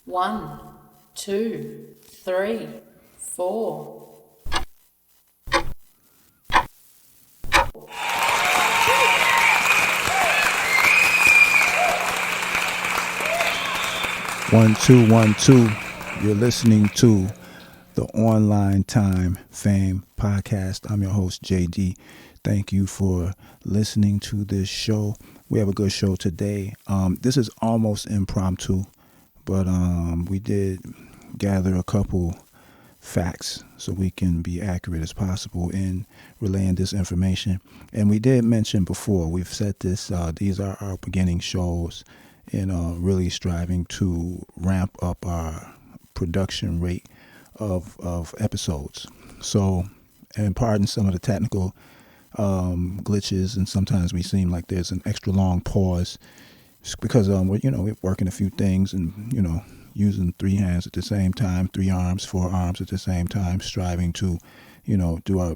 1, 2, 3, 4. One, two, 1, 2. You're listening to the Online Time Fame Podcast. I'm your host, JD. Thank you for listening to this show. We have a good show today. This is almost impromptu, but we did gather a couple facts so we can be accurate as possible in relaying this information. And we did mention before, we've said this, these are our beginning shows and really striving to ramp up our production rate of episodes. So, and pardon some of the technical glitches, and sometimes we seem like there's an extra long pause because we're working a few things and using 3 hands at the same time, 3 arms, 4 arms at the same time, striving to do our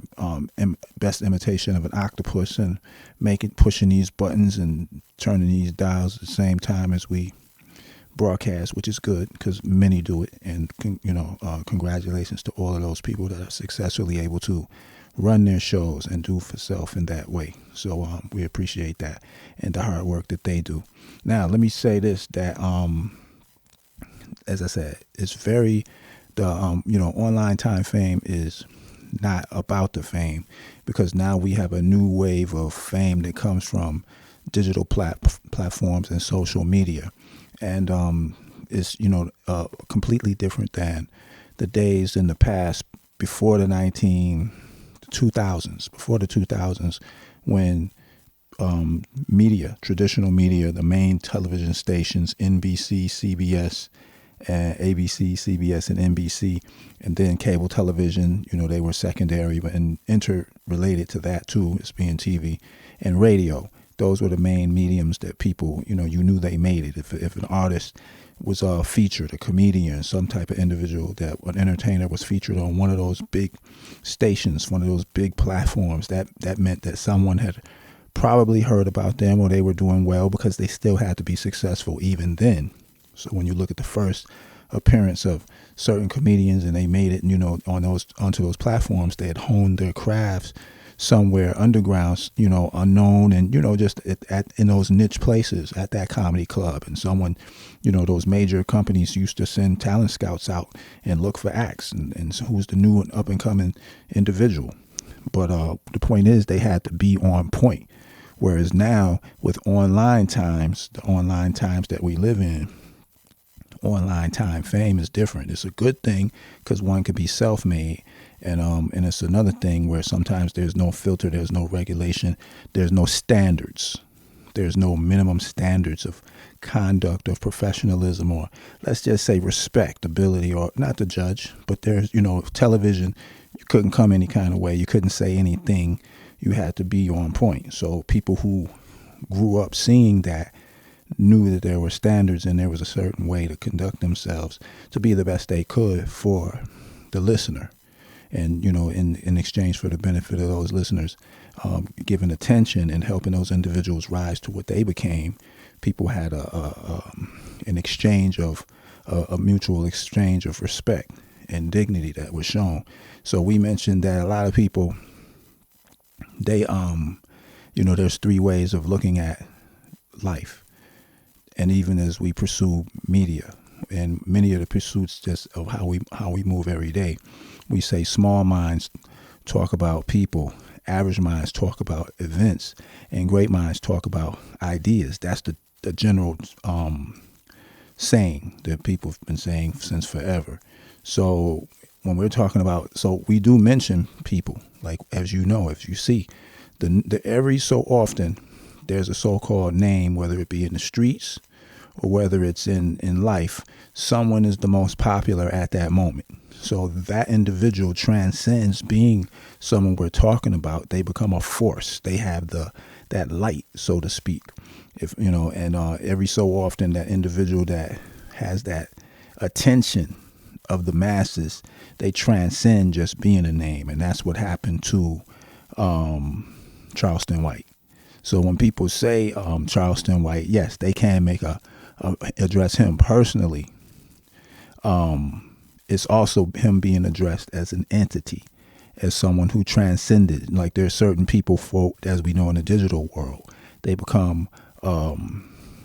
best imitation of an octopus and pushing these buttons and turning these dials at the same time as we broadcast, which is good because many do it. And congratulations to all of those people that are successfully able to run their shows and do for self in that way. So we appreciate that and the hard work that they do. Now, let me say this, that as I said, it's very online time fame is not about the fame, because now we have a new wave of fame that comes from digital platforms and social media, and it's completely different than the days in the past before the 2000s, when traditional media, the main television stations, NBC, CBS, ABC, CBS, and NBC, and then cable television, they were secondary, but and interrelated to that too, as being TV and radio. Those were the main mediums that people, you knew they made it. If an artist was featured, a comedian, some type of individual, that an entertainer was featured on one of those big stations, one of those big platforms, that meant that someone had probably heard about them, or they were doing well, because they still had to be successful even then. So when you look at the first appearance of certain comedians and they made it, onto those platforms, they had honed their crafts somewhere underground, unknown, and just in those niche places at that comedy club. And someone, those major companies used to send talent scouts out and look for acts and who's the new and up and coming individual. But the point is, they had to be on point. Whereas now, with the online times that we live in, online time fame is different. It's a good thing because one could be self-made, and it's another thing where sometimes there's no filter, there's no regulation, there's no standards, there's no minimum standards of conduct, of professionalism, or let's just say respectability, or not to judge, but there's television, you couldn't come any kind of way, you couldn't say anything, you had to be on point. So people who grew up seeing that knew that there were standards and there was a certain way to conduct themselves to be the best they could for the listener. And, in exchange for the benefit of those listeners, giving attention and helping those individuals rise to what they became, people had an exchange of a mutual exchange of respect and dignity that was shown. So we mentioned that a lot of people, they, there's 3 ways of looking at life. And even as we pursue media and many of the pursuits just of how we move every day, we say small minds talk about people, average minds talk about events, and great minds talk about ideas. That's the general saying that people have been saying since forever. So when we're talking about, so we do mention people, like, as if you see, the every so often there's a so-called name, whether it be in the streets or whether it's in life, someone is the most popular at that moment. So that individual transcends being someone we're talking about. They become a force. They have that light, so to speak. Every so often that individual that has that attention of the masses, they transcend just being a name. And that's what happened to Charleston White. So when people say Charleston White, yes, they can address him personally, it's also him being addressed as an entity, as someone who transcended. Like there's certain people, as we know in the digital world, they become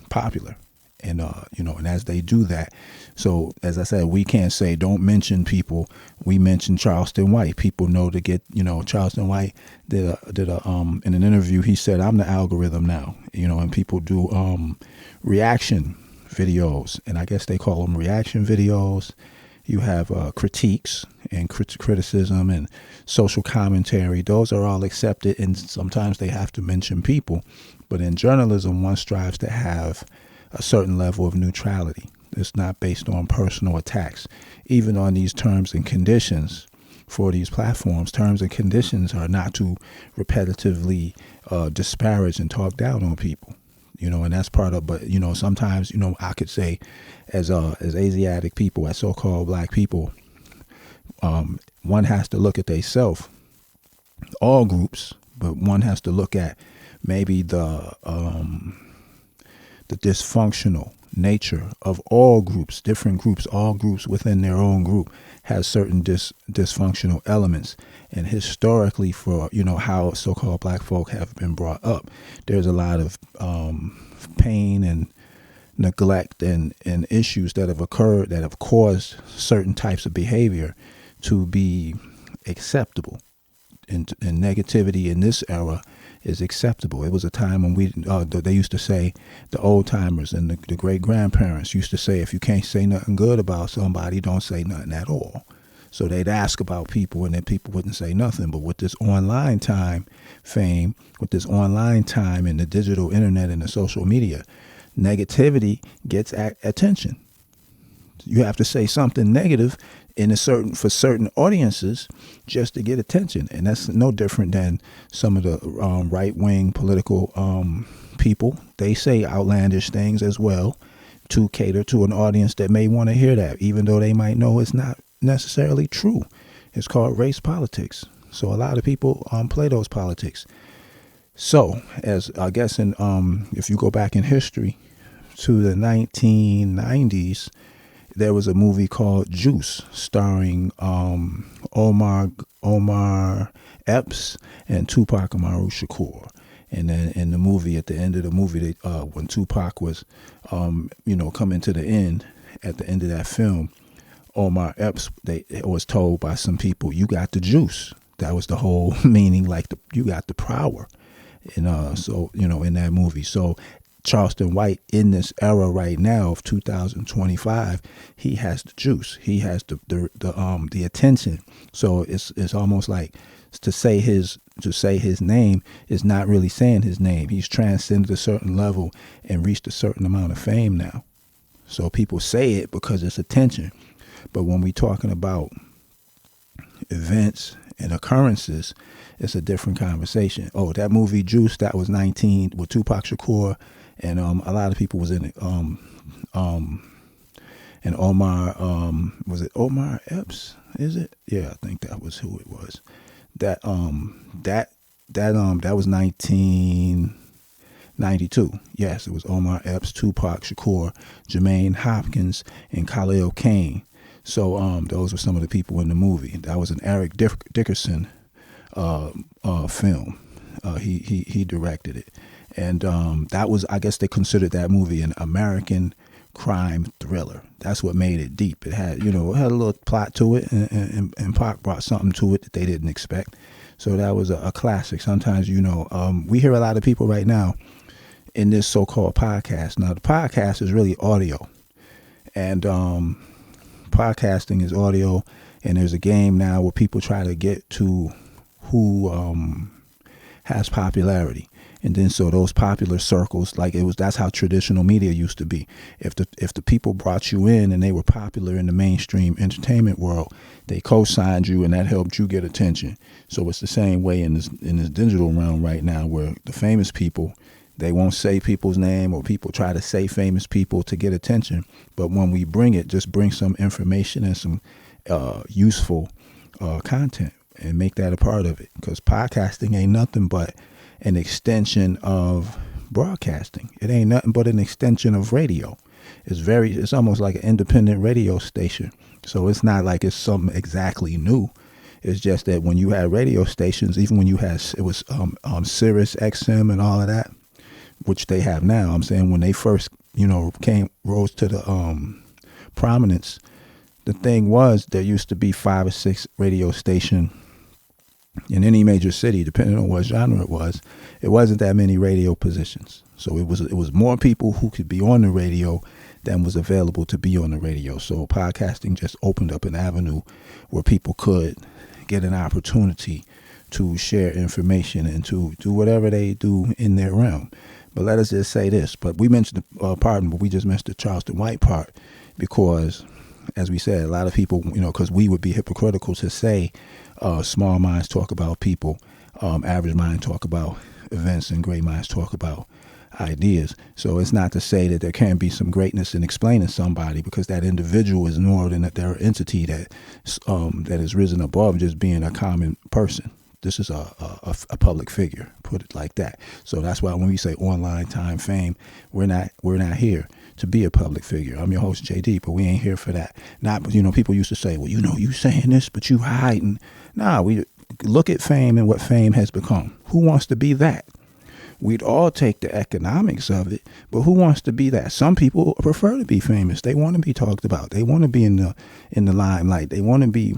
popular, and and as they do that, so as I said, we can't say don't mention people. We mention Charleston White. People know to get, Charleston White did a in an interview, he said, I'm the algorithm now, and people do reaction videos, and I guess they call them reaction videos. You have critiques and criticism and social commentary. Those are all accepted, and sometimes they have to mention people. But in journalism, one strives to have a certain level of neutrality. It's not based on personal attacks. Even on these terms and conditions for these platforms, terms and conditions are not to repetitively disparage and talk down on people. And that's part of, but, sometimes, I could say as Asiatic people, as so-called black people, one has to look at themselves, all groups, but one has to look at maybe the dysfunctional nature of all groups, different groups, all groups within their own group has certain dysfunctional elements. And historically, for how so-called black folk have been brought up, there's a lot of pain and neglect and issues that have occurred that have caused certain types of behavior to be acceptable. And negativity in this era is acceptable. It was a time when they used to say, the old timers and the great grandparents used to say, if you can't say nothing good about somebody, don't say nothing at all. So they'd ask about people, and then people wouldn't say nothing. But with this online fame, with this online time and the digital internet and the social media, negativity gets attention. You have to say something negative for certain audiences just to get attention, and that's no different than some of the right-wing political people. They say outlandish things as well to cater to an audience that may want to hear that, even though they might know it's not necessarily true. It's called race politics. So a lot of people play those politics. So, as I guess if you go back in history to the 1990s, there was a movie called Juice, starring Omar Epps and Tupac Amaru Shakur. And then in the movie, at the end of the movie, when Tupac was, coming to the end, at the end of that film, Omar Epps, was told by some people, "You got the juice." That was the whole meaning, like you got the power. And so in that movie, so Charleston White in this era right now of 2025, he has the juice. He has the attention. So it's almost like to say his name is not really saying his name. He's transcended a certain level and reached a certain amount of fame now. So people say it because it's attention. But when we're talking about events and occurrences, it's a different conversation. Oh, that movie Juice, that was 19 with Tupac Shakur. And a lot of people was in it. And Omar, was it Omar Epps? Is it? Yeah, I think that was who it was. That was 1992. Yes, it was Omar Epps, Tupac Shakur, Jermaine Hopkins, and Khalil Cain. So those were some of the people in the movie. That was an Eric Dickerson film. He directed it. And that was, I guess they considered that movie an American crime thriller. That's what made it deep. It had, it had a little plot to it, and Pac brought something to it that they didn't expect. So that was a classic. Sometimes, we hear a lot of people right now in this so-called podcast. Now, the podcast is really audio. And podcasting is audio. And there's a game now where people try to get to who has popularity. And then so those popular circles, that's how traditional media used to be. If the people brought you in and they were popular in the mainstream entertainment world, they co-signed you and that helped you get attention. So it's the same way in this digital realm right now, where the famous people, they won't say people's name, or people try to say famous people to get attention. But when we bring it, just bring some information and some useful content and make that a part of it. Because podcasting ain't nothing but an extension of broadcasting. It ain't nothing but an extension of radio. It's almost like an independent radio station. So it's not like it's something exactly new. It's just that when you had radio stations, even when it was Sirius XM and all of that, which they have now. I'm saying when they first, rose to the prominence, the thing was there used to be 5 or 6 radio stations in any major city, depending on what genre it was. It wasn't that many radio positions. So it was more people who could be on the radio than was available to be on the radio. So podcasting just opened up an avenue where people could get an opportunity to share information and to do whatever they do in their realm. But let us just say this. But we mentioned but we just mentioned the Charleston White part because, as we said, a lot of people, because we would be hypocritical to say small minds talk about people, average minds talk about events, and great minds talk about ideas. So it's not to say that there can't be some greatness in explaining somebody, because that individual is more than their entity that has risen above just being a common person. This is a public figure, put it like that. So that's why when we say online time fame, we're not here to be a public figure. I'm your host, JD, but we ain't here for that. People used to say, well, you saying this, but you hiding. Nah, we look at fame and what fame has become. Who wants to be that? We'd all take the economics of it, but who wants to be that? Some people prefer to be famous. They want to be talked about. They want to be in the limelight. They want to be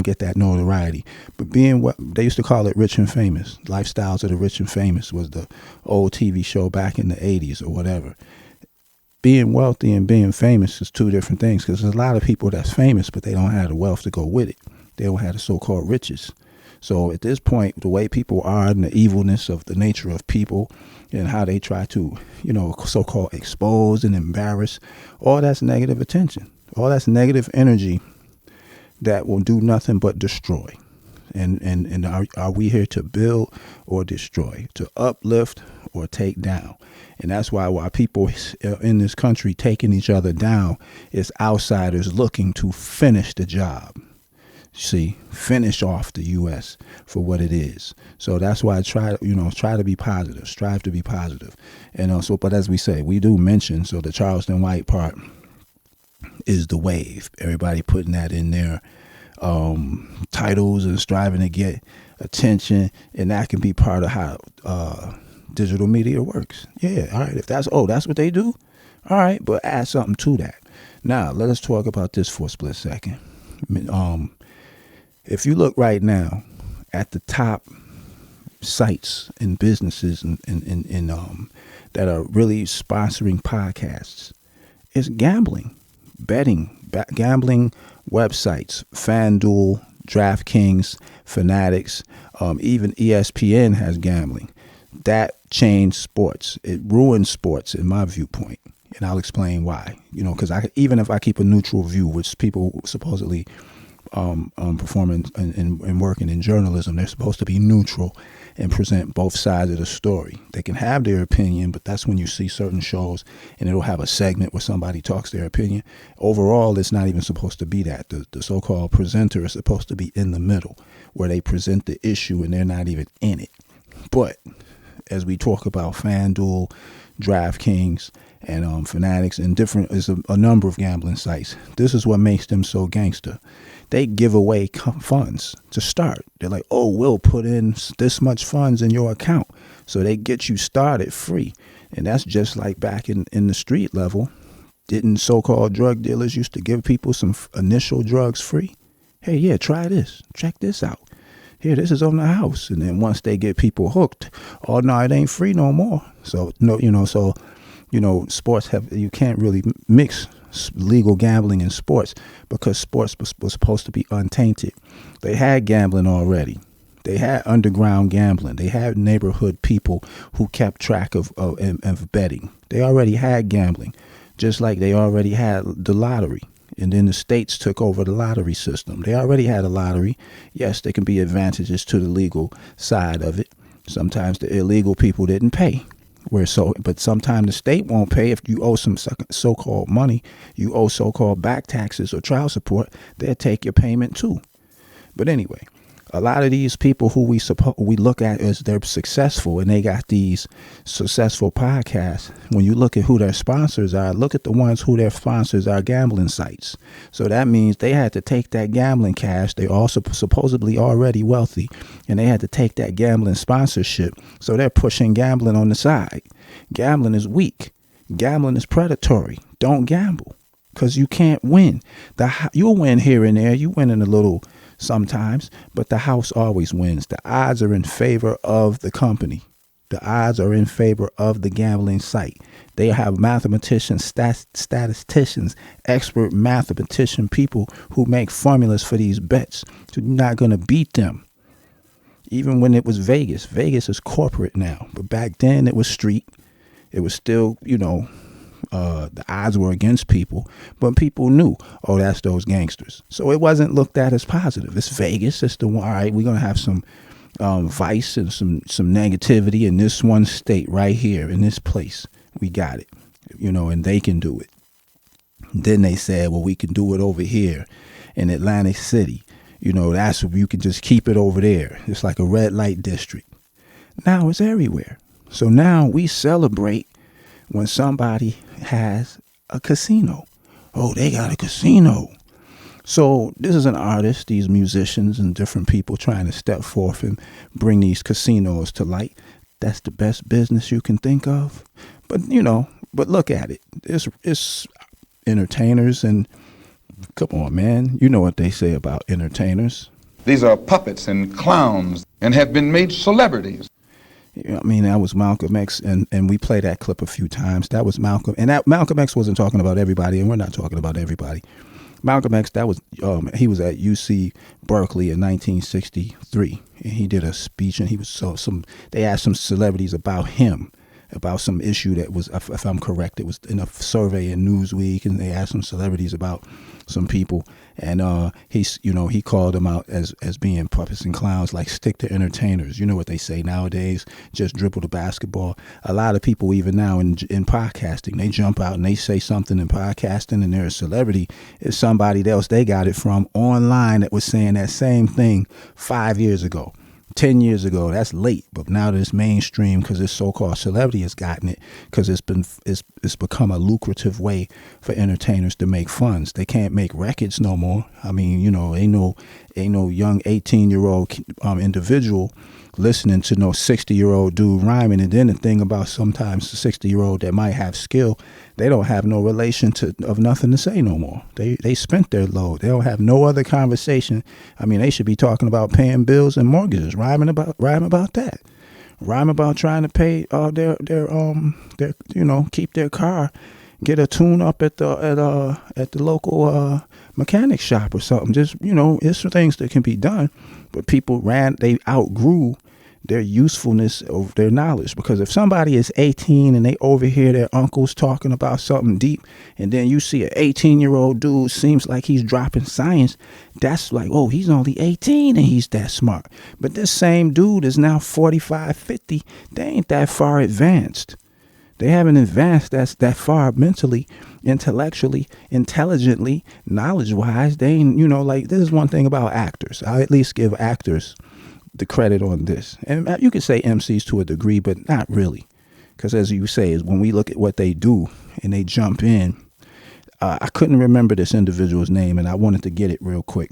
get that notoriety. But being what they used to call it, rich and famous, Lifestyles of the Rich and Famous was the old TV show back in the 80s or whatever. Being wealthy and being famous is two different things, because there's a lot of people that's famous, but they don't have the wealth to go with it. They don't have the so-called riches. So at this point, the way people are and the evilness of the nature of people and how they try to, so-called expose and embarrass, all that's negative attention. All that's negative energy that will do nothing but destroy. And are we here to build or destroy, to uplift or take down? And that's why people in this country taking each other down is outsiders looking to finish the job. See, finish off the U.S. for what it is. So that's why I try to be positive, strive to be positive. And also, but as we say, we do mention, so the Charleston White part is the wave. Everybody putting that in their titles and striving to get attention, and that can be part of how digital media works. Yeah, all right. If that's what they do, all right. But add something to that. Now let us talk about this for a split second. If you look right now at the top sites and businesses and that are really sponsoring podcasts, it's gambling, betting, gambling websites, FanDuel, DraftKings, Fanatics, even ESPN has gambling. That changed sports. It ruined sports in my viewpoint. And I'll explain why. Because even if I keep a neutral view, which people supposedly performing and working in journalism, they're supposed to be neutral and present both sides of the story. They can have their opinion, but that's when you see certain shows and it'll have a segment where somebody talks their opinion. Overall, it's not even supposed to be that. The so-called presenter is supposed to be in the middle, where they present the issue and they're not even in it. But as we talk about FanDuel, DraftKings, and Fanatics, and is a number of gambling sites, this is what makes them so gangster. They give away funds to start. They're like, oh, we'll put in this much funds in your account. So they get you started free. And that's just like back in the street level. Didn't so-called drug dealers used to give people some initial drugs free? Hey, yeah, try this. Check this out. Here, this is on the house. And then once they get people hooked, oh, no, it ain't free no more. So, sports you can't really mix legal gambling and sports, because sports was supposed to be untainted. They had gambling already. They had underground gambling. They had neighborhood people who kept track of betting. They already had gambling, just like they already had the lottery. And then the states took over the lottery system. They already had a lottery. Yes, there can be advantages to the legal side of it. Sometimes the illegal people didn't pay. But sometimes the state won't pay. If you owe some so-called money, you owe so-called back taxes or child support, they'll take your payment too. But anyway, A lot of these people who we look at as they're successful and they got these successful podcasts, when you look at who their sponsors are, look at the ones who their sponsors are gambling sites. So that means they had to take that gambling cash. They also supposedly already wealthy, and they had to take that gambling sponsorship. So they're pushing gambling on the side. Gambling is weak. Gambling is predatory. Don't gamble, because you can't win. You'll win here and there. You win in a little sometimes, but the house always wins. The odds are in favor of the company. The odds are in favor of the gambling site. They have mathematicians, statisticians, expert mathematician people who make formulas for these bets. So you're not going to beat them. Even when it was Vegas. Vegas is corporate now, but back then it was street. It was still, the odds were against people, but people knew, oh, that's those gangsters. So it wasn't looked at as positive. It's Vegas. It's the one. All right, we're going to have some vice and some negativity in this one state right here in this place. We got it, and they can do it. Then they said, well, we can do it over here in Atlantic City. That's where you can just keep it over there. It's like a red light district. Now it's everywhere. So now we celebrate when somebody has a casino. Oh, they got a casino. So this is an artist, these musicians and different people trying to step forth and bring these casinos to light. That's the best business you can think of. But, but look at it. It's entertainers, and come on, man. You know what they say about entertainers. These are puppets and clowns and have been made celebrities. That was Malcolm X, and we play that clip a few times. That was Malcolm, and that Malcolm X wasn't talking about everybody, and we're not talking about everybody. Malcolm X, that was he was at UC Berkeley in 1963, and he did a speech, and he was they asked some celebrities about him, about some issue that was, if I'm correct, it was in a survey in Newsweek, and they asked some celebrities about some people, and he called them out as being puppets and clowns. Like, stick to entertainers. You know what they say nowadays, just dribble the basketball. A lot of people even now in podcasting, they jump out and they say something in podcasting, and they're a celebrity. It's somebody else they got it from online that was saying that same thing 5 years ago. 10 years ago. That's late, but now that it's mainstream, because this so-called celebrity has gotten it, because it's become a lucrative way for entertainers to make funds. They can't make records no more. Ain't no young 18-year-old individual listening to no 60-year-old dude rhyming. And then the thing about sometimes the 60-year-old that might have skill, they don't have no relation of nothing to say no more. They spent their load. They don't have no other conversation. They should be talking about paying bills and mortgages, rhyming about that. Rhyme about trying to pay their keep their car, get a tune up at the local mechanic shop or something. Just, it's things that can be done, but people they outgrew their usefulness of their knowledge. Because if somebody is 18 and they overhear their uncles talking about something deep, and then you see an 18-year-old dude seems like he's dropping science, that's like, oh, he's only 18 and he's that smart. But this same dude is now 45, 50. They ain't that far advanced. They haven't advanced that far mentally, intellectually, intelligently, knowledge-wise. They ain't, this is one thing about actors. I at least give actors the credit on this. And you could say MCs to a degree, but not really. Because as you say, is when we look at what they do and they jump in, I couldn't remember this individual's name, and I wanted to get it real quick.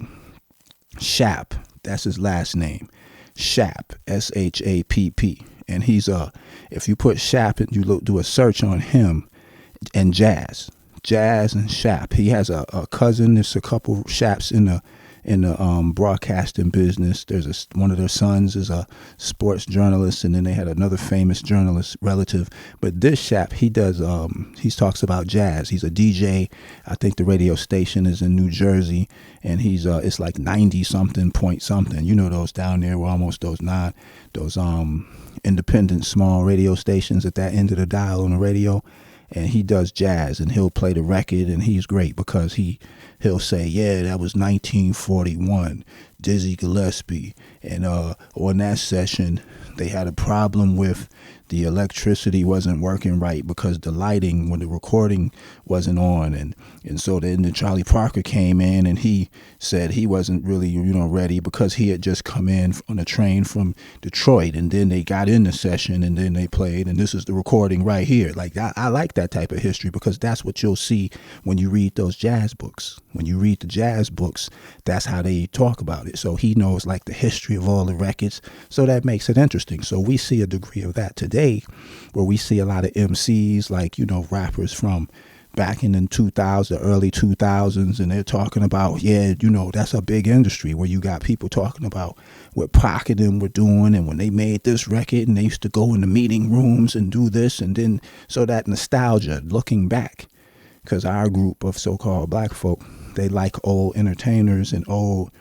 Shapp, that's his last name. Shapp, S-H-A-P-P. And he's if you put Shapp and you do a search on him and Jazz and Shapp. He has a cousin. There's a couple Shapps in the broadcasting business. There's one of their sons is a sports journalist, and then they had another famous journalist relative. But this Shapp, he talks about jazz. He's a DJ. I think the radio station is in New Jersey, and he's it's like 90 something point something. Those down there were almost those independent small radio stations at that end of the dial on the radio. And he does jazz, and he'll play the record, and he's great because he'll say, yeah, that was 1941. Dizzy Gillespie, and on that session they had a problem with the electricity wasn't working right because the lighting when the recording wasn't on, and so then Charlie Parker came in and he said he wasn't really ready because he had just come in on a train from Detroit, and then they got in the session and then they played, and this is the recording right here. Like I like that type of history because that's what you'll see when you read those jazz books. When you read the jazz books, that's how they talk about it. So he knows like the history of all the records, so that makes it interesting. So we see a degree of that today, where we see a lot of MCs like rappers from back in the 2000s, the early 2000s, and they're talking about, that's a big industry where you got people talking about what Pac and them were doing, and when they made this record, and they used to go in the meeting rooms and do this, and then so that nostalgia, looking back, because our group of so-called black folk, they like old entertainers and old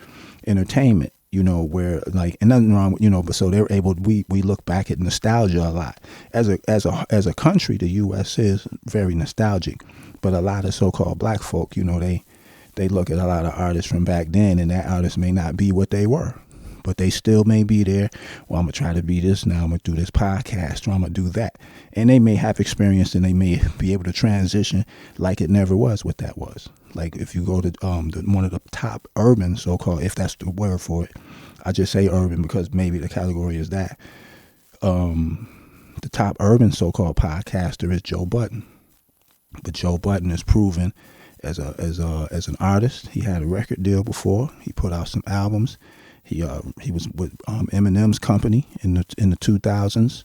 entertainment. Where like, and nothing wrong with, but so they're able, we look back at nostalgia a lot. As a country, the U.S. is very nostalgic, but a lot of so-called black folk, they look at a lot of artists from back then, and that artist may not be what they were, but they still may be there. Well, I'm going to try to be this now. I'm going to do this podcast, or I'm going to do that. And they may have experience, and they may be able to transition like it never was what that was. Like if you go to one of the top urban, so-called, if that's the word for it, I just say urban because maybe the category is that. The top urban so-called podcaster is Joe Budden. But Joe Budden is proven as an artist. He had a record deal before. He put out some albums. He was with Eminem's company in the 2000s,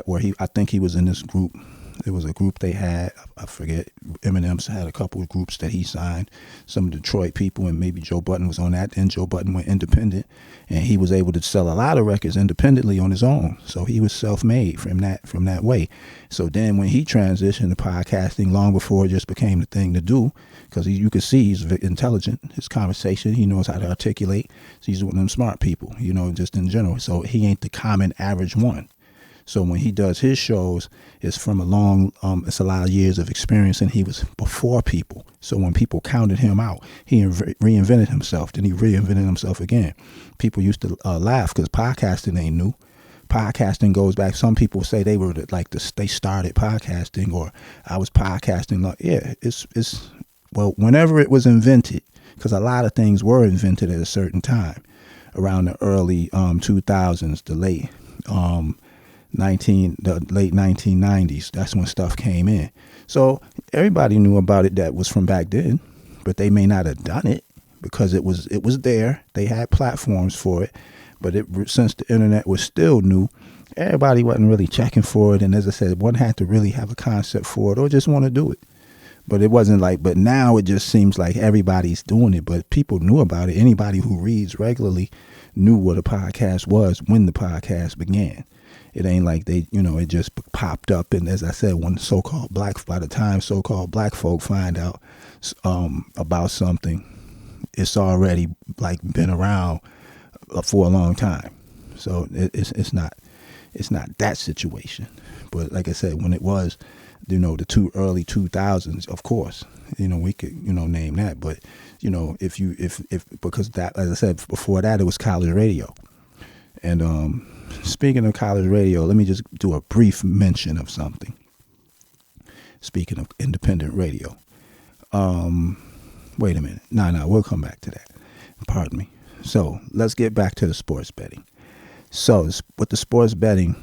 where I think he was in this group. There was a group they had, I forget, Eminem's had a couple of groups that he signed, some Detroit people, and maybe Joe Budden was on that. Then Joe Budden went independent, and he was able to sell a lot of records independently on his own. So he was self-made from that way. So then when he transitioned to podcasting, long before it just became the thing to do, because you could see he's intelligent, his conversation, he knows how to articulate. So he's one of them smart people, just in general. So he ain't the common average one. So when he does his shows, it's from a long, it's a lot of years of experience, and he was before people. So when people counted him out, he reinvented himself. Then he reinvented himself again. People used to laugh because podcasting ain't new. Podcasting goes back. Some people say they were they started podcasting, or I was podcasting. Well, whenever it was invented, because a lot of things were invented at a certain time, around the early 2000s, the late 1990s. That's when stuff came in. So everybody knew about it that was from back then, but they may not have done it because it was there. They had platforms for it, but since the internet was still new, everybody wasn't really checking for it. And as I said, one had to really have a concept for it or just want to do it. But it wasn't but now it just seems like everybody's doing it, but people knew about it. Anybody who reads regularly knew what a podcast was when the podcast began. It ain't like they, it just popped up. And as I said, when by the time so-called black folk find out about something, it's already been around for a long time. So it's not that situation. But like I said, when it was, the early 2000s, of course, we could, name that. But, because that, as I said, before that, it was college radio. And, speaking of college radio, let me just do a brief mention of something. Speaking of independent radio. Wait a minute. No, we'll come back to that. Pardon me. So let's get back to the sports betting. So with the sports betting,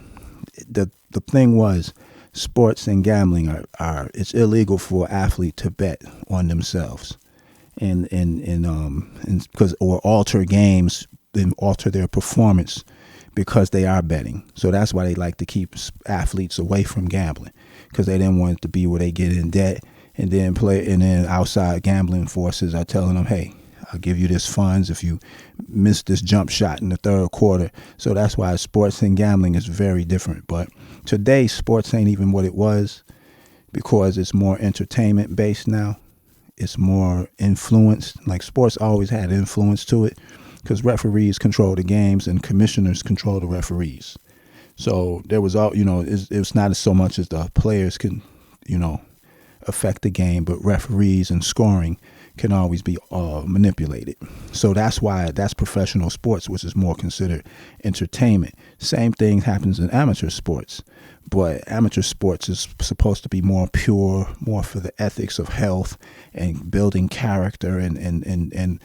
the thing was, sports and gambling are it's illegal for an athlete to bet on themselves and because or alter games and alter their performance because they are betting. So that's why they like to keep athletes away from gambling, because they didn't want it to be where they get in debt and then outside gambling forces are telling them, hey, I'll give you this funds if you miss this jump shot in the third quarter. So that's why sports and gambling is very different. But today, sports ain't even what it was, because it's more entertainment based now. It's more influenced. Like sports always had influence to it, because referees control the games and commissioners control the referees. So there was it's not so much as the players can, affect the game, but referees and scoring can always be manipulated. So that's why that's professional sports, which is more considered entertainment. Same thing happens in amateur sports, but amateur sports is supposed to be more pure, more for the ethics of health and building character and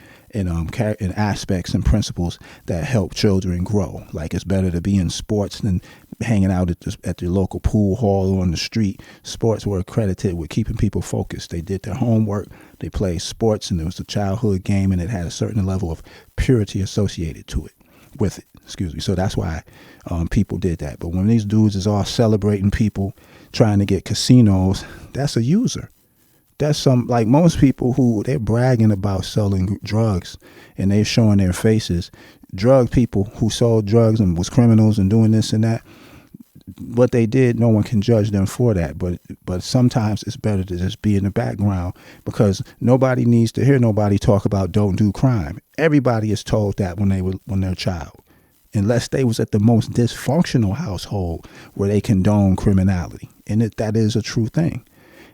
aspects and principles that help children grow. Like, it's better to be in sports than hanging out at the local pool hall or on the street. Sports were accredited with keeping people focused. They did their homework, they played sports, and it was a childhood game, and it had a certain level of purity associated to it, with it. Excuse me. So that's why people did that. But when these dudes is all celebrating people trying to get casinos, that's a user. That's some, like most people who they're bragging about selling drugs and they're showing their faces. Drug people who sold drugs and was criminals and doing this and that, what they did, no one can judge them for that. But sometimes it's better to just be in the background, because nobody needs to hear nobody talk about don't do crime. Everybody is told that when they're a child, unless they was at the most dysfunctional household where they condone criminality, and that is a true thing.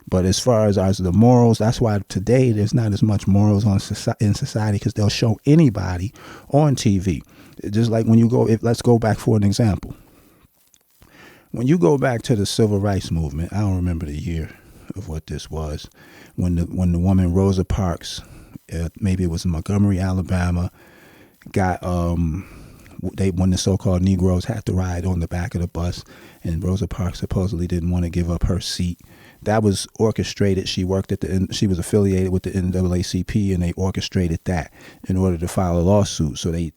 But as far as the morals, that's why today there's not as much morals in society, because they'll show anybody on TV. Just like when you go, let's go back for an example. When you go back to the civil rights movement, I don't remember the year of what this was, when the woman Rosa Parks, maybe it was in Montgomery, Alabama, got when the so-called Negroes had to ride on the back of the bus, and Rosa Parks supposedly didn't want to give up her seat. That was orchestrated. She worked she was affiliated with the NAACP, and they orchestrated that in order to file a lawsuit. So they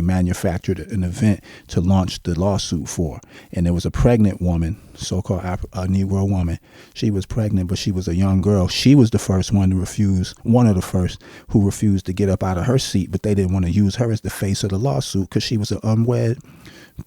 manufactured an event to launch the lawsuit for. And there was a pregnant woman, so-called a Negro woman. She was pregnant, but she was a young girl. She was the first one of the first who refused to get up out of her seat, but they didn't want to use her as the face of the lawsuit because she was an unwed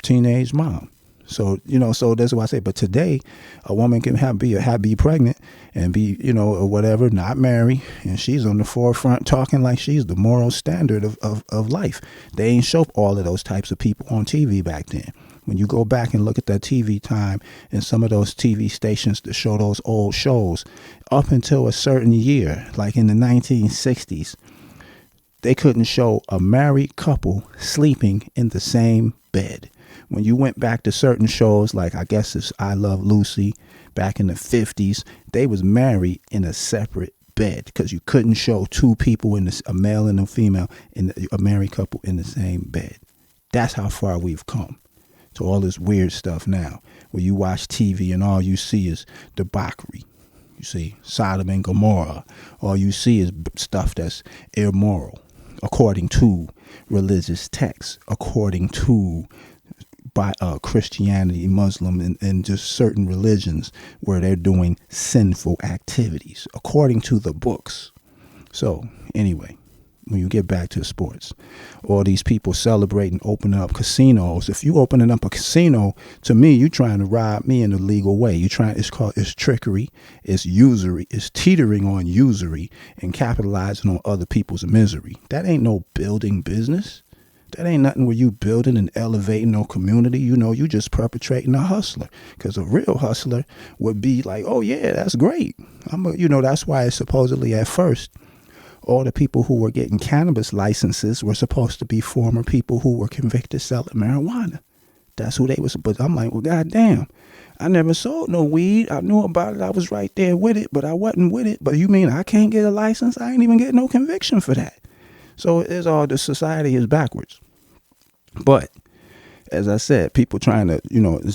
teenage mom. So, so that's why I say, but today a woman can be pregnant and be, or whatever, not married. And she's on the forefront talking like she's the moral standard of life. They ain't show all of those types of people on TV back then. When you go back and look at that TV time and some of those TV stations that show those old shows up until a certain year, like in the 1960s, they couldn't show a married couple sleeping in the same bed. When you went back to certain shows, like I guess it's I Love Lucy, back in the 50s, they was married in a separate bed because you couldn't show two people, a male and a female, a married couple in the same bed. That's how far we've come to all this weird stuff now, where you watch TV and all you see is debauchery. You see Sodom and Gomorrah. All you see is stuff that's immoral, according to religious texts, according to by Christianity, Muslim, and just certain religions where they're doing sinful activities according to the books. So anyway, when you get back to sports, all these people celebrating opening up casinos. If you opening up a casino, to me, you trying to rob me in a legal way. It's trickery, it's usury, it's teetering on usury and capitalizing on other people's misery. That ain't no building business. That ain't nothing where you building and elevating no community. You just perpetrating a hustler. Because a real hustler would be like, oh yeah, that's great. That's why it's supposedly at first, all the people who were getting cannabis licenses were supposed to be former people who were convicted selling marijuana. That's who they was. But I'm like, well, goddamn, I never sold no weed. I knew about it. I was right there with it, but I wasn't with it. But you mean I can't get a license? I ain't even get no conviction for that. So the society is backwards. But as I said, people trying to,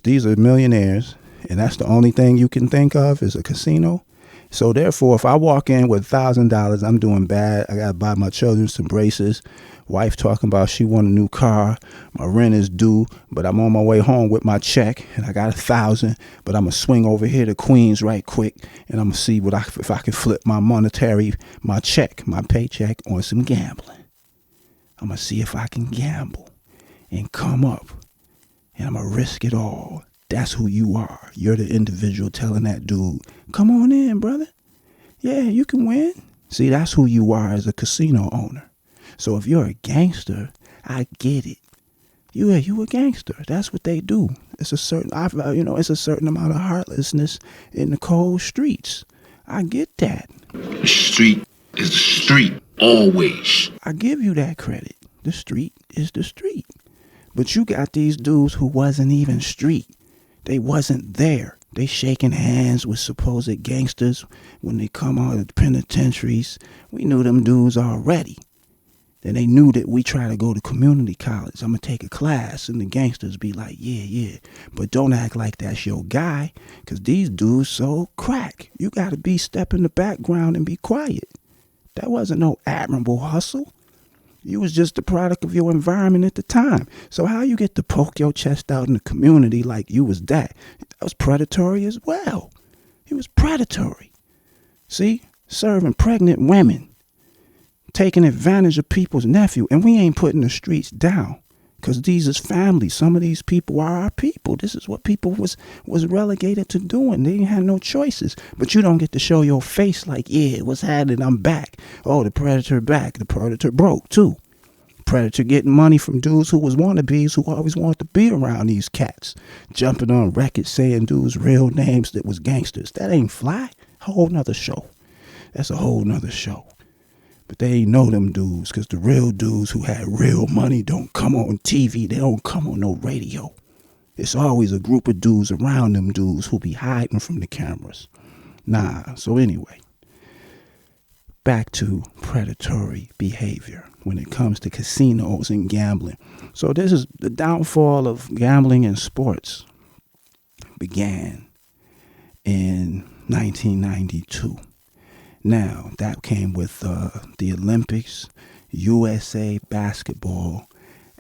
these are millionaires, and that's the only thing you can think of is a casino. So therefore, if I walk in with $1,000, I'm doing bad. I got to buy my children some braces. Wife talking about she want a new car. My rent is due, but I'm on my way home with my check, and I got $1,000. But I'm gonna swing over here to Queens right quick, and I'm gonna see if I can flip my paycheck on some gambling. I'm gonna see if I can gamble and come up, and I'm gonna risk it all. That's who you are. You're the individual telling that dude, come on in, brother. Yeah, you can win. See, that's who you are as a casino owner. So if you're a gangster, I get it. You a gangster. That's what they do. It's a certain amount of heartlessness in the cold streets. I get that. Street. is the street, always. I give you that credit. The street is the street. But you got these dudes who wasn't even street. They wasn't there. They shaking hands with supposed gangsters when they come out of the penitentiaries. We knew them dudes already. Then they knew that we try to go to community college. I'm going to take a class. And the gangsters be like, yeah. But don't act like that's your guy. Because these dudes so crack. You got to be step in the background and be quiet. That wasn't no admirable hustle. You was just the product of your environment at the time. So how you get to poke your chest out in the community like you was that? That was predatory as well. He was predatory. See? Serving pregnant women. Taking advantage of people's nephew. And we ain't putting the streets down. Because these is families. Some of these people are our people. This is what people was relegated to doing. They didn't have no choices. But you don't get to show your face like, yeah, what's happening? I'm back. Oh, the predator back. The predator broke too. Predator getting money from dudes who was wannabes who always wanted to be around these cats. Jumping on records saying dudes' real names that was gangsters. That ain't fly. Whole nother show. That's a whole nother show. But they ain't know them dudes, because the real dudes who had real money don't come on TV. They don't come on no radio. It's always a group of dudes around them dudes who be hiding from the cameras. Nah, so anyway. Back to predatory behavior when it comes to casinos and gambling. So this is the downfall of gambling and sports began in 1992. Now, that came with the Olympics, USA basketball,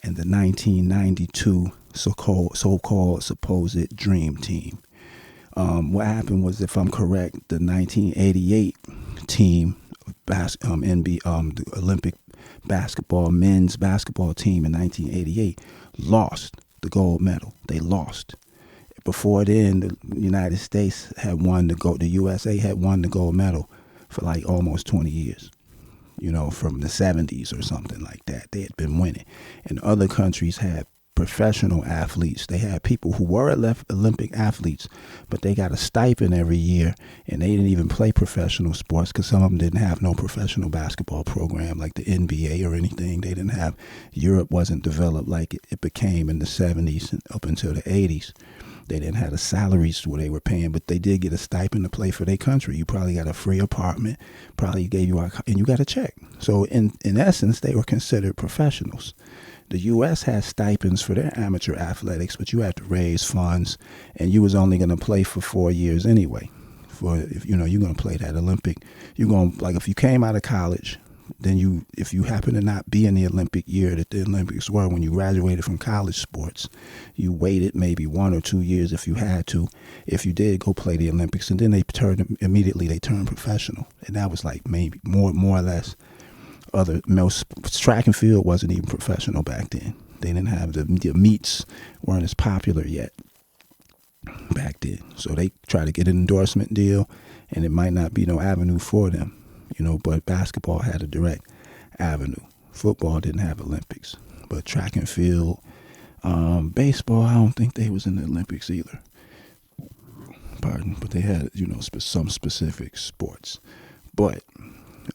and the 1992 so-called supposed dream team. What happened was, if I'm correct, the 1988 team, the Olympic basketball, men's basketball team in 1988 lost the gold medal. They lost. Before then, the United States had won the USA had won the gold medal for like almost 20 years, from the 70s or something like that. They had been winning. And other countries had professional athletes. They had people who were Olympic athletes, but they got a stipend every year, and they didn't even play professional sports because some of them didn't have no professional basketball program like the NBA or anything. They didn't have, Europe wasn't developed like it became in the 70s and up until the 80s. They didn't have the salaries where they were paying, but they did get a stipend to play for their country. You probably got a free apartment, probably gave you and you got a check. So in essence, they were considered professionals. The U.S. has stipends for their amateur athletics, but you had to raise funds, and you was only going to play for 4 years anyway. If you're going to play that Olympic, you're going to, like, if you came out of college, then if you happen to not be in the Olympic year that the Olympics were when you graduated from college sports, you waited maybe 1 or 2 years if you had to. If you did go play the Olympics, and then they turned professional, and that was like maybe more or less. Most track and field wasn't even professional back then. They didn't have the meets weren't as popular yet back then. So they try to get an endorsement deal, and it might not be no avenue for them, but basketball had a direct avenue. Football didn't have Olympics, but track and field, baseball, I don't think they was in the Olympics either. Pardon, but they had, some specific sports. But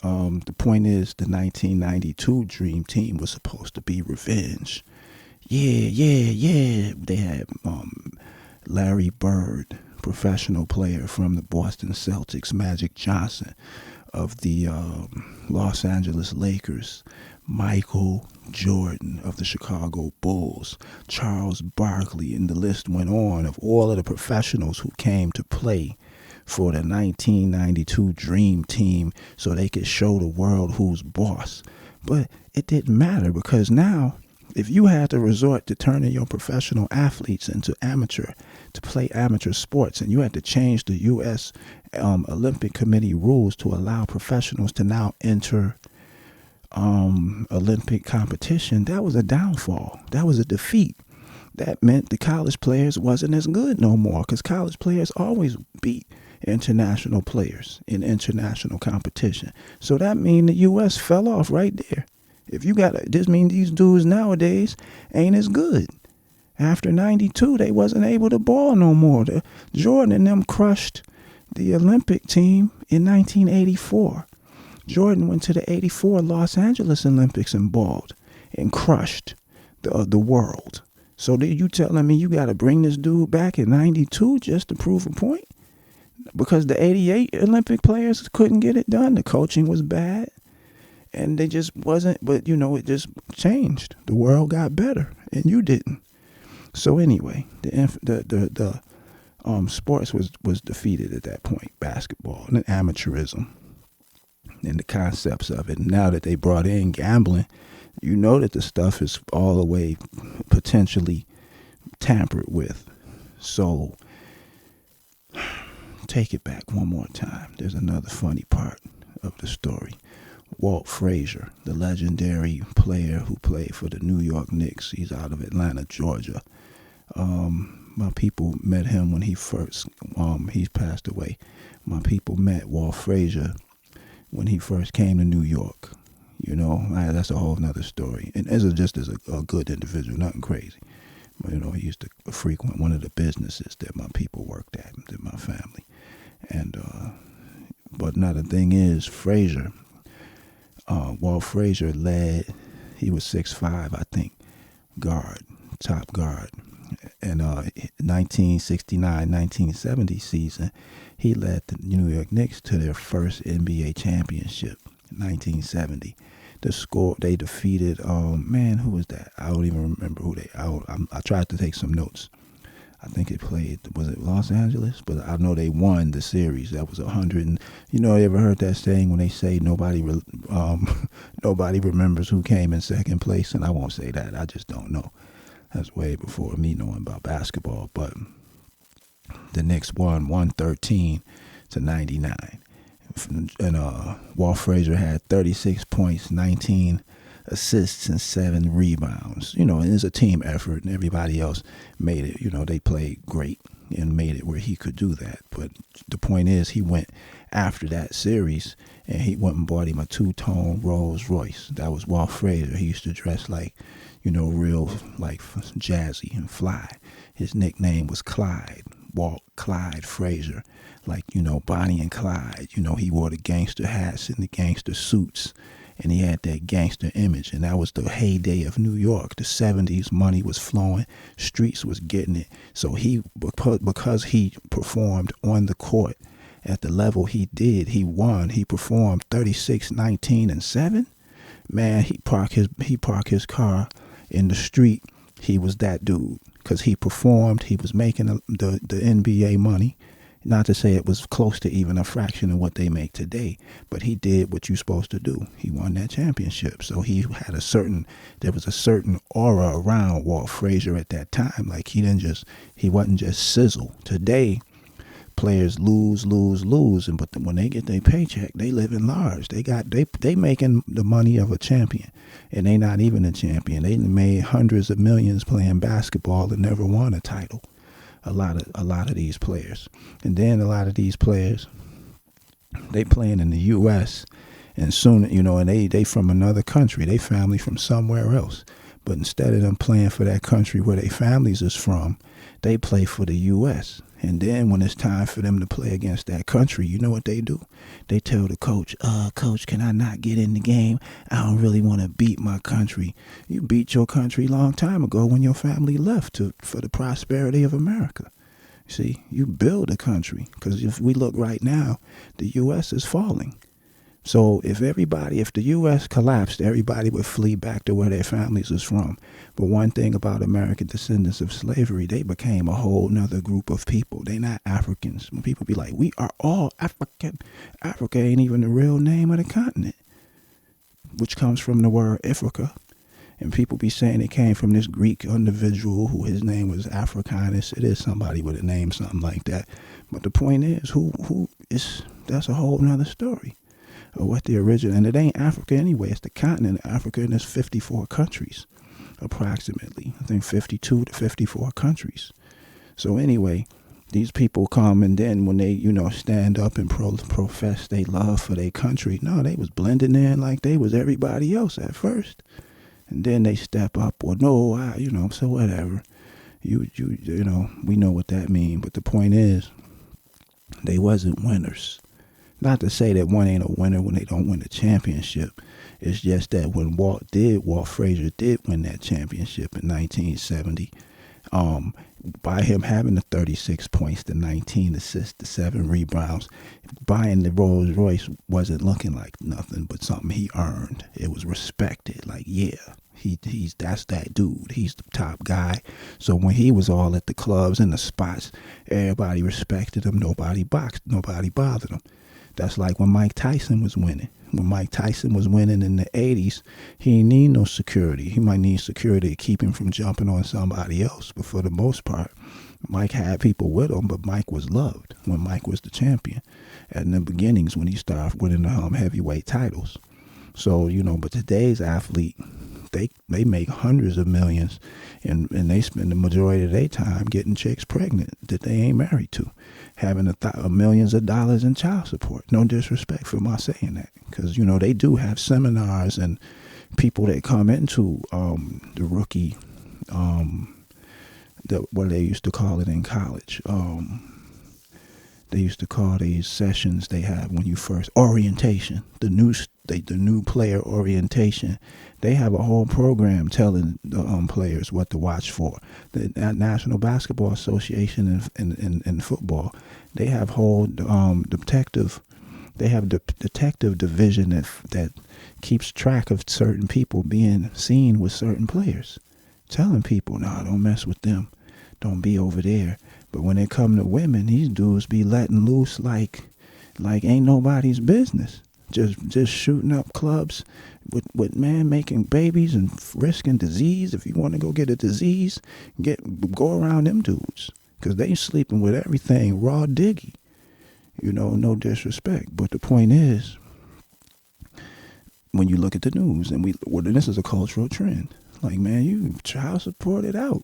the point is, the 1992 Dream Team was supposed to be revenge. Yeah. They had Larry Bird, professional player from the Boston Celtics, Magic Johnson of the Los Angeles Lakers, Michael Jordan of the Chicago Bulls, Charles Barkley, and the list went on of all of the professionals who came to play for the 1992 Dream Team so they could show the world who's boss. But it didn't matter, because now, if you had to resort to turning your professional athletes into to play amateur sports, and you had to change the U.S. Olympic Committee rules to allow professionals to now enter Olympic competition, that was a downfall. That was a defeat. That meant the college players wasn't as good no more, because college players always beat international players in international competition. So that means the U.S. fell off right there. This means these dudes nowadays ain't as good. After 92, they wasn't able to ball no more. Jordan and them crushed the Olympic team in 1984. Jordan went to the 84 Los Angeles Olympics and balled and crushed the world. So you telling me you got to bring this dude back in 92 just to prove a point? Because the 88 Olympic players couldn't get it done. The coaching was bad. And they just wasn't, but it just changed. The world got better and you didn't. So anyway, the sports was defeated at that point, basketball and amateurism and the concepts of it. Now that they brought in gambling, that the stuff is all the way potentially tampered with. So take it back one more time. There's another funny part of the story. Walt Frazier, the legendary player who played for the New York Knicks. He's out of Atlanta, Georgia. My people met him when he's passed away. My people met Walt Frazier when he first came to New York. That's a whole nother story. And as a good individual, nothing crazy. But, he used to frequent one of the businesses that my people worked at, that my family. And, but now the thing is, Frazier, Walt Frazier he was 6'5", I think, top guard. And 1969-1970 season, he led the New York Knicks to their first NBA championship in 1970. The score, they defeated, who was that? I don't even remember who I tried to take some notes. I think was it Los Angeles? But I know they won the series. That was 100. And, you ever heard that saying when they say nobody remembers who came in second place? And I won't say that. I just don't know. That's way before me knowing about basketball. But the Knicks won 113-99. And Walt Frazier had 36 points, 19 assists, and 7 rebounds. And it's a team effort, and everybody else made it. They played great and made it where he could do that. But the point is, he went after that series, and he went and bought him a 2-tone Rolls Royce. That was Walt Frazier. He used to dress like, real like jazzy and fly. His nickname was Clyde. Walt Clyde Frazier. Like, Bonnie and Clyde. He wore the gangster hats and the gangster suits. And he had that gangster image. And that was the heyday of New York. The 70s, money was flowing. Streets was getting it. So because he performed on the court at the level he did, he won. He performed 36, 19, and 7. Man, he parked his car in the street. He was that dude. Because he performed. He was making the NBA money. Not to say it was close to even a fraction of what they make today, but he did what you're supposed to do. He won that championship. So there was a certain aura around Walt Frazier at that time. Like he wasn't just sizzle. Today, players lose, but when they get their paycheck, they living large. They making the money of a champion, and they not even a champion. They made hundreds of millions playing basketball and never won a title. A lot of these players. And then a lot of these players, they playing in the U.S. and soon, and they from another country. They family from somewhere else. But instead of them playing for that country where their families is from, they play for the U.S. And then when it's time for them to play against that country, you know what they do? They tell the coach, Coach, can I not get in the game? I don't really want to beat my country. You beat your country a long time ago when your family left for the prosperity of America. See, you build a country. Because if we look right now, the U.S. is falling. So if the U.S. collapsed, everybody would flee back to where their families is from. But one thing about American descendants of slavery, they became a whole nother group of people. They not Africans. When people be like, we are all African. Africa ain't even the real name of the continent, which comes from the word Africa. And people be saying it came from this Greek individual who his name was Africanus. It is somebody with a name, something like that. But the point is, that's a whole nother story. Or what the origin, and it ain't Africa anyway. It's the continent of Africa, and there's 54 countries, approximately. I think 52 to 54 countries. So anyway, these people come, and then when they, stand up and profess their love for their country, no, they was blending in like they was everybody else at first, and then they step up, or no, so whatever. We know what that means. But the point is, they wasn't winners. Not to say that one ain't a winner when they don't win the championship. It's just that when Walt Frazier did win that championship in 1970, by him having the 36 points, the 19 assists, the 7 rebounds, buying the Rolls Royce wasn't looking like nothing but something he earned. It was respected. Like, yeah, that's that dude. He's the top guy. So when he was all at the clubs and the spots, everybody respected him. Nobody bothered him. That's like when Mike Tyson was winning. When Mike Tyson was winning in the 80s, he didn't need no security. He might need security to keep him from jumping on somebody else. But for the most part, Mike had people with him, but Mike was loved when Mike was the champion. And in the beginnings, when he started winning the heavyweight titles. So, but today's athlete, they make hundreds of millions, and they spend the majority of their time getting chicks pregnant that they ain't married to, having millions of dollars in child support. No disrespect for my saying that, because they do have seminars and people that come into the rookie, what they used to call it in college. They used to call these sessions they have when you first orientation, the new player orientation. They have a whole program telling the players what to watch for. The National Basketball Association in football, they have whole detective. They have the detective division that keeps track of certain people being seen with certain players, telling people, "Nah, don't mess with them. Don't be over there." But when it come to women, these dudes be letting loose like ain't nobody's business. Just shooting up clubs with man making babies and risking disease. If you want to go get a disease, go around them dudes, because they sleeping with everything raw diggy. No disrespect, but the point is, when you look at the news, and this is a cultural trend. Like, man, you child support it out.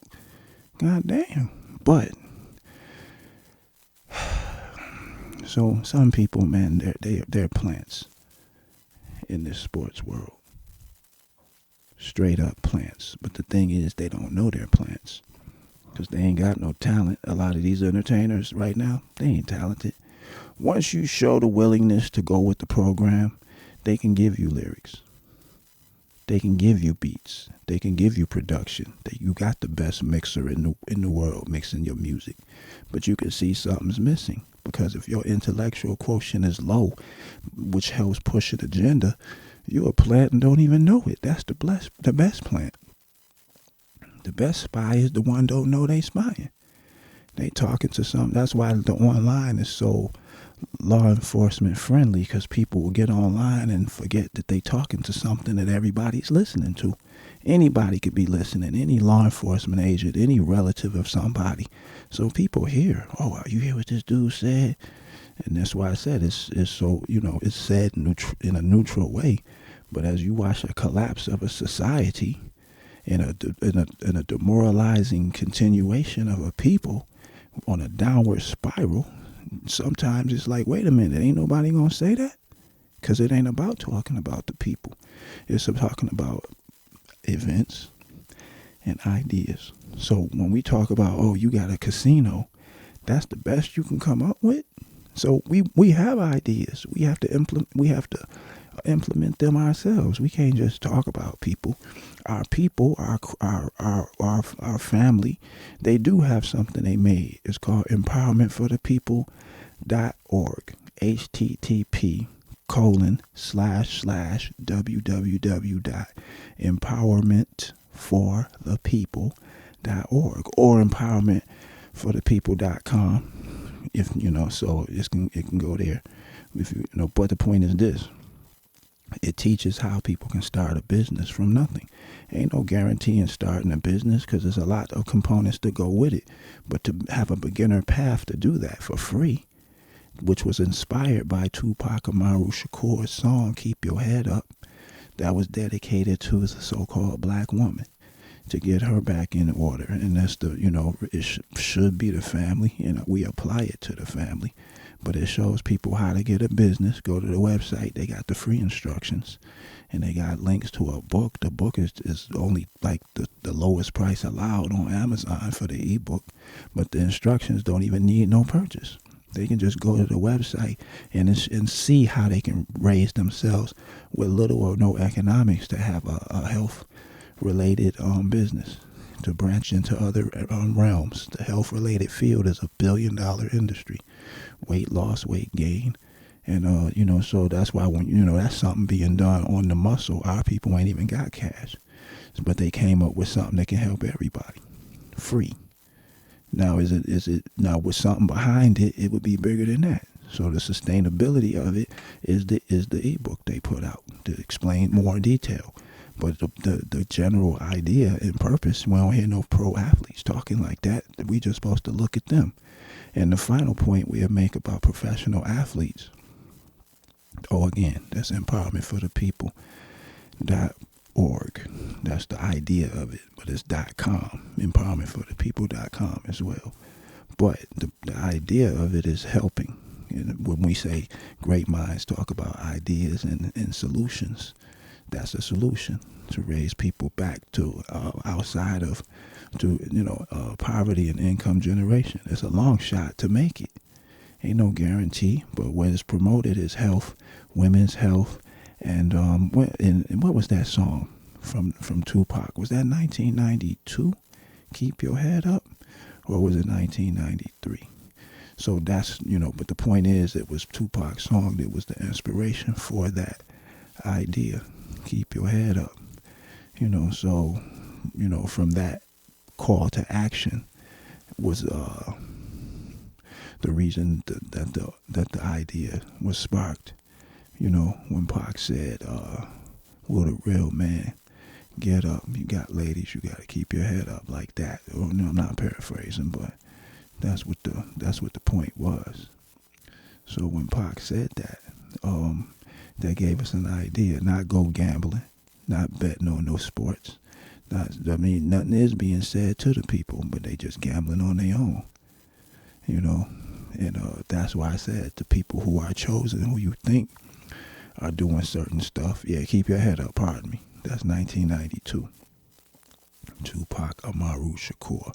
God damn. But so some people, man, they're plants in this sports world. Straight up plants. But the thing is, they don't know they're plants, because they ain't got no talent. A lot of these entertainers right now, they ain't talented. Once you show the willingness to go with the program, they can give you lyrics. They can give you beats. They can give you production. You got the best mixer in the world mixing your music. But you can see something's missing, because if your intellectual quotient is low, which helps push an agenda, you're a plant and don't even know it. That's the best plant. The best spy is the one don't know they spying. They talking to something. That's why the online is so law enforcement friendly, because people will get online and forget that they talking to something that everybody's listening to. Anybody could be listening, any law enforcement agent, any relative of somebody. So people hear, oh, you hear what this dude said? And that's why I said it's so, it's said in a neutral way. But as you watch a collapse of a society, in a demoralizing continuation of a people on a downward spiral, sometimes it's like, wait a minute, ain't nobody gonna say that? Because it ain't about talking about the people. It's talking about events and ideas. So when we talk about, oh, you got a casino, that's the best you can come up with. So we have ideas. We have to implement them ourselves. We can't just talk about people. Our people, our family, they do have something they made. It's called empowermentforthepeople.org. http://www.empowermentforthepeople.org or empowermentforthepeople.com. If so it can go there. But the point is this: it teaches how people can start a business from nothing. Ain't no guarantee in starting a business, because there's a lot of components that go with it. But to have a beginner path to do that for free, which was inspired by Tupac Amaru Shakur's song "Keep Your Head Up," that was dedicated to the so-called black woman, to get her back in order. And that's it should be the family, we apply it to the family. But it shows people how to get a business. Go to the website. They got the free instructions, and they got links to a book. The book is only like the lowest price allowed on Amazon for the ebook, but the instructions don't even need no purchase. They can just go to the website and see how they can raise themselves with little or no economics to have a health-related business, to branch into other realms. The health-related field is $1 billion industry. Weight loss, weight gain. And, so that's why when, that's something being done on the muscle. Our people ain't even got cash. But they came up with something that can help everybody. Free. Now, is it now with something behind it, it would be bigger than that. So the sustainability of it is the ebook they put out to explain more detail. But the general idea and purpose, we don't hear no pro athletes talking like that. We just supposed to look at them. And the final point we'll make about professional athletes. Oh, again, that's empowerment for the people.org. That's the idea of it, but it's .com, empowermentforthepeople.com as well. But the idea of it is helping. And when we say great minds talk about ideas and solutions, that's a solution to raise people back to outside of poverty and income generation. It's a long shot to make it. Ain't no guarantee, but what is promoted is health, women's health, and what was that song from Tupac? Was that 1992? Keep Your Head Up, or was it 1993? So that's but the point is, it was Tupac's song that was the inspiration for that idea. Keep your head up. So from that call to action was the reason that the idea was sparked. When Pac said, will the real man get up? You got ladies, you got to keep your head up, like that. I'm not paraphrasing, but that's what the point was. So when Pac said that, that gave us an idea. Not go gambling, not betting on no sports. Nothing is being said to the people, but they just gambling on their own. And that's why I said the people who are chosen, who you think are doing certain stuff, yeah, keep your head up, pardon me. That's 1992. Tupac Amaru Shakur.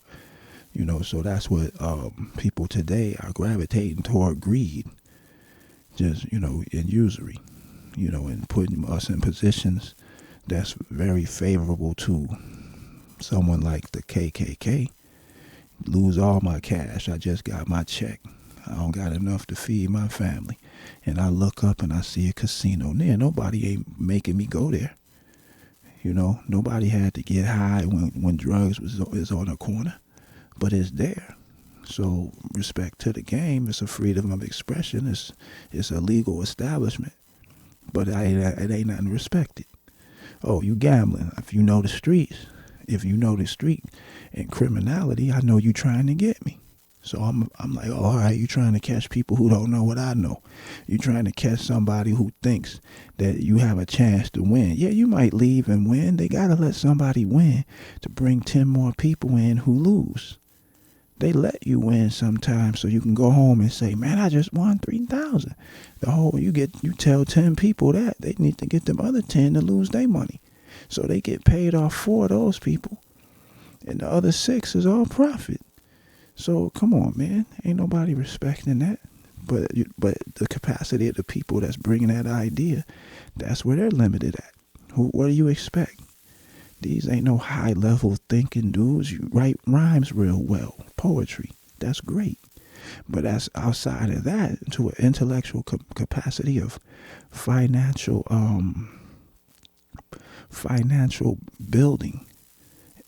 So that's what people today are gravitating toward, greed. Just, and usury, and putting us in positions that's very favorable to someone like the KKK. Lose all my cash. I just got my check. I don't got enough to feed my family. And I look up and I see a casino there. Nobody ain't making me go there. Nobody had to get high when drugs is on the corner. But it's there. So respect to the game. It's a freedom of expression. It's a legal establishment. But it ain't nothing respected. Oh, you gambling. If you know the street and criminality, I know you trying to get me. So I'm like, oh, all right, you trying to catch people who don't know what I know. You trying to catch somebody who thinks that you have a chance to win. Yeah, you might leave and win. They got to let somebody win to bring 10 more people in who lose. They let you win sometimes so you can go home and say, man, I just won 3,000. You tell 10 people that they need to get them other 10 to lose their money. So they get paid off 4 of those people. And the other 6 is all profit. So come on, man. Ain't nobody respecting that. But the capacity of the people that's bringing that idea, that's where they're limited at. What do you expect? These ain't no high-level thinking dudes. You write rhymes real well. Poetry. That's great. But that's outside of that, to an intellectual capacity of financial building,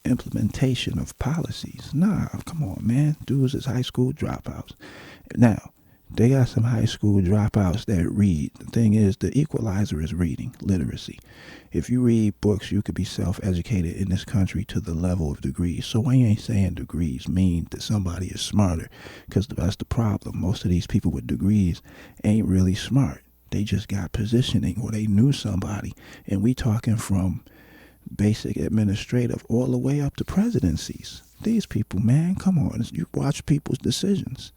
implementation of policies. Nah, come on, man. Dudes is high school dropouts. Now, they got some high school dropouts that read. The thing is, the equalizer is reading, literacy. If you read books, you could be self-educated in this country to the level of degrees. So I ain't saying degrees mean that somebody is smarter, because that's the problem. Most of these people with degrees ain't really smart. They just got positioning, or they knew somebody. And we talking from basic administrative all the way up to presidencies. These people, man, come on. You watch people's decisions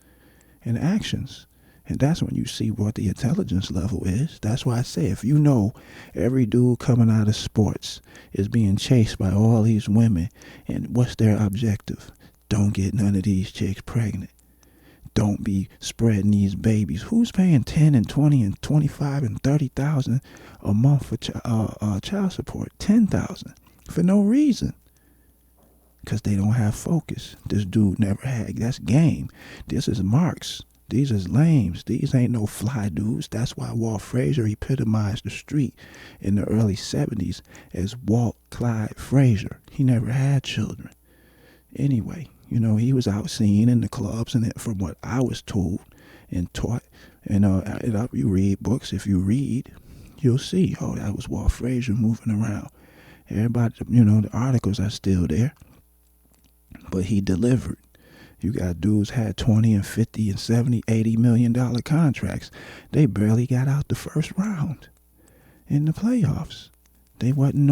and actions. And that's when you see what the intelligence level is. That's why I say, if you know every dude coming out of sports is being chased by all these women, and what's their objective? Don't get none of these chicks pregnant. Don't be spreading these babies. Who's paying 10 and 20 and 25 and 30,000 a month for child support? 10,000 for no reason. Because they don't have focus. This dude never had. That's game. This is marks. These is lames. These ain't no fly dudes. That's why Walt Frazier epitomized the street in the early 70s as Walt Clyde Frazier. He never had children. Anyway, he was out seen in the clubs, and from what I was told and taught, and you read books, if you read, you'll see, that was Walt Frazier moving around. Everybody, the articles are still there. But he delivered. You got dudes had 20 and 50 and 70, $80 million contracts. They barely got out the first round in the playoffs. They wasn't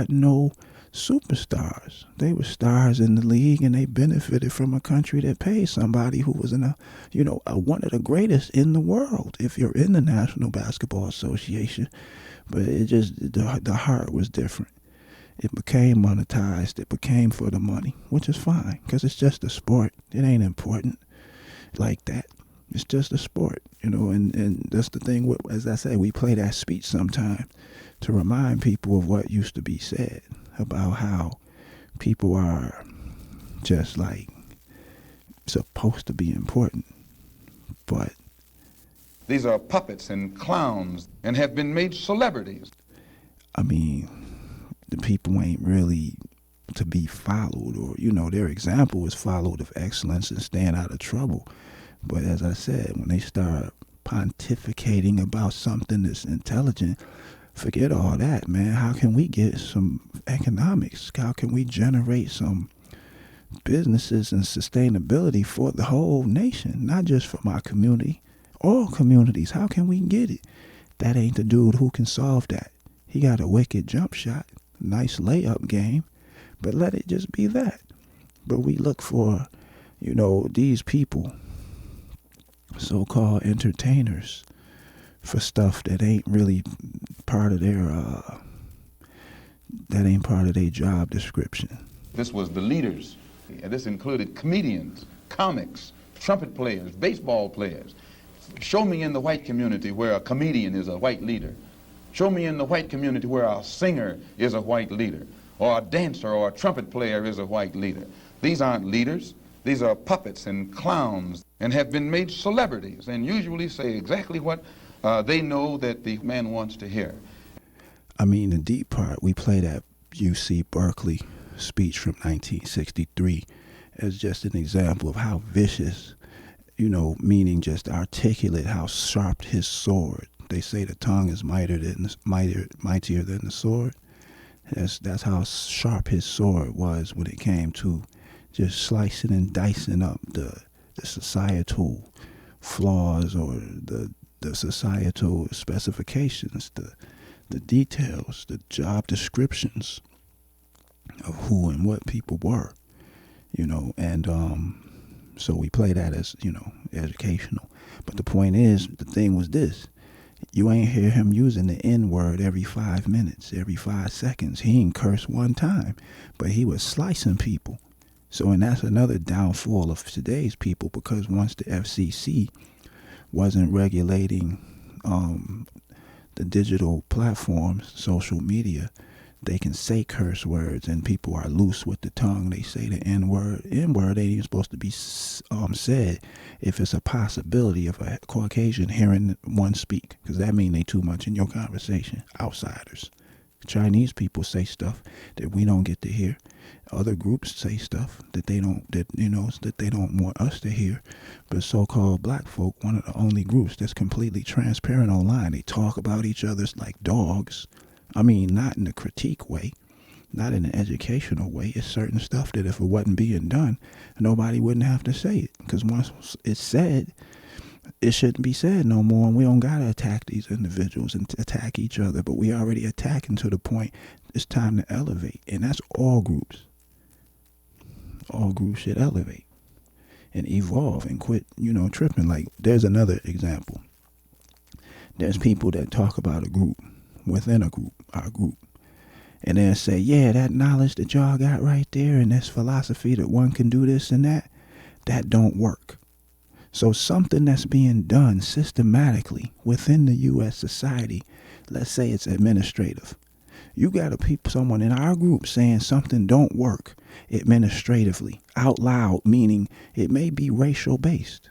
no superstars. They were stars in the league, and they benefited from a country that paid somebody who was one of the greatest in the world if you're in the National Basketball Association. But it just, the heart was different. It became monetized. It became for the money, which is fine because it's just a sport. It ain't important like that. It's just a sport, and that's the thing. As I say, we play that speech sometime to remind people of what used to be said about how people are just like supposed to be important. But these are puppets and clowns and have been made celebrities. I mean, the people ain't really to be followed, or their example is followed of excellence and staying out of trouble. But as I said, when they start pontificating about something that's intelligent, forget all that, man. How can we get some economics? How can we generate some businesses and sustainability for the whole nation, not just for my community, all communities? How can we get it? That ain't the dude who can solve that. He got a wicked jump shot, nice layup game, but let it just be that. But we look for, these people, so-called entertainers, for stuff that ain't really part of their job description. This was the leaders. And this included comedians, comics, trumpet players, baseball players. Show me in the white community where a comedian is a white leader. Show me in the white community where a singer is a white leader, or a dancer or a trumpet player is a white leader. These aren't leaders. These are puppets and clowns and have been made celebrities and usually say exactly what they know that the man wants to hear. I mean, the deep part, we play that UC Berkeley speech from 1963 as just an example of how vicious, meaning just articulate, how sharp his sword. They say the tongue is mightier than the sword. That's how sharp his sword was when it came to just slicing and dicing up the societal flaws or the societal specifications, the details, the job descriptions of who and what people were, and so we play that as, educational. But the point is, the thing was this: you ain't hear him using the N-word every 5 minutes, every 5 seconds. He ain't cursed one time, but he was slicing people. So, and that's another downfall of today's people, because once the FCC wasn't regulating the digital platforms, social media, they can say curse words, and people are loose with the tongue. They say the N-word. N-word ain't even supposed to be said if it's a possibility of a Caucasian hearing one speak, because that means they too much in your conversation. Outsiders. Chinese people say stuff that we don't get to hear. Other groups say stuff that they don't want us to hear. But so-called black folk, one of the only groups that's completely transparent online. They talk about each other like dogs. I mean, not in a critique way, not in an educational way. It's certain stuff that if it wasn't being done, nobody wouldn't have to say it. Because once it's said, it shouldn't be said no more. And we don't got to attack these individuals and attack each other. But we already attacking to the point it's time to elevate. And that's all groups. All groups should elevate and evolve and quit, tripping. Like, there's another example. There's people that talk about a group within a group, our group, and then say, yeah, that knowledge that y'all got right there and this philosophy that one can do this and that don't work. So something that's being done systematically within the U.S. society, let's say it's administrative. You got someone in our group saying something don't work administratively, out loud, meaning it may be racial based.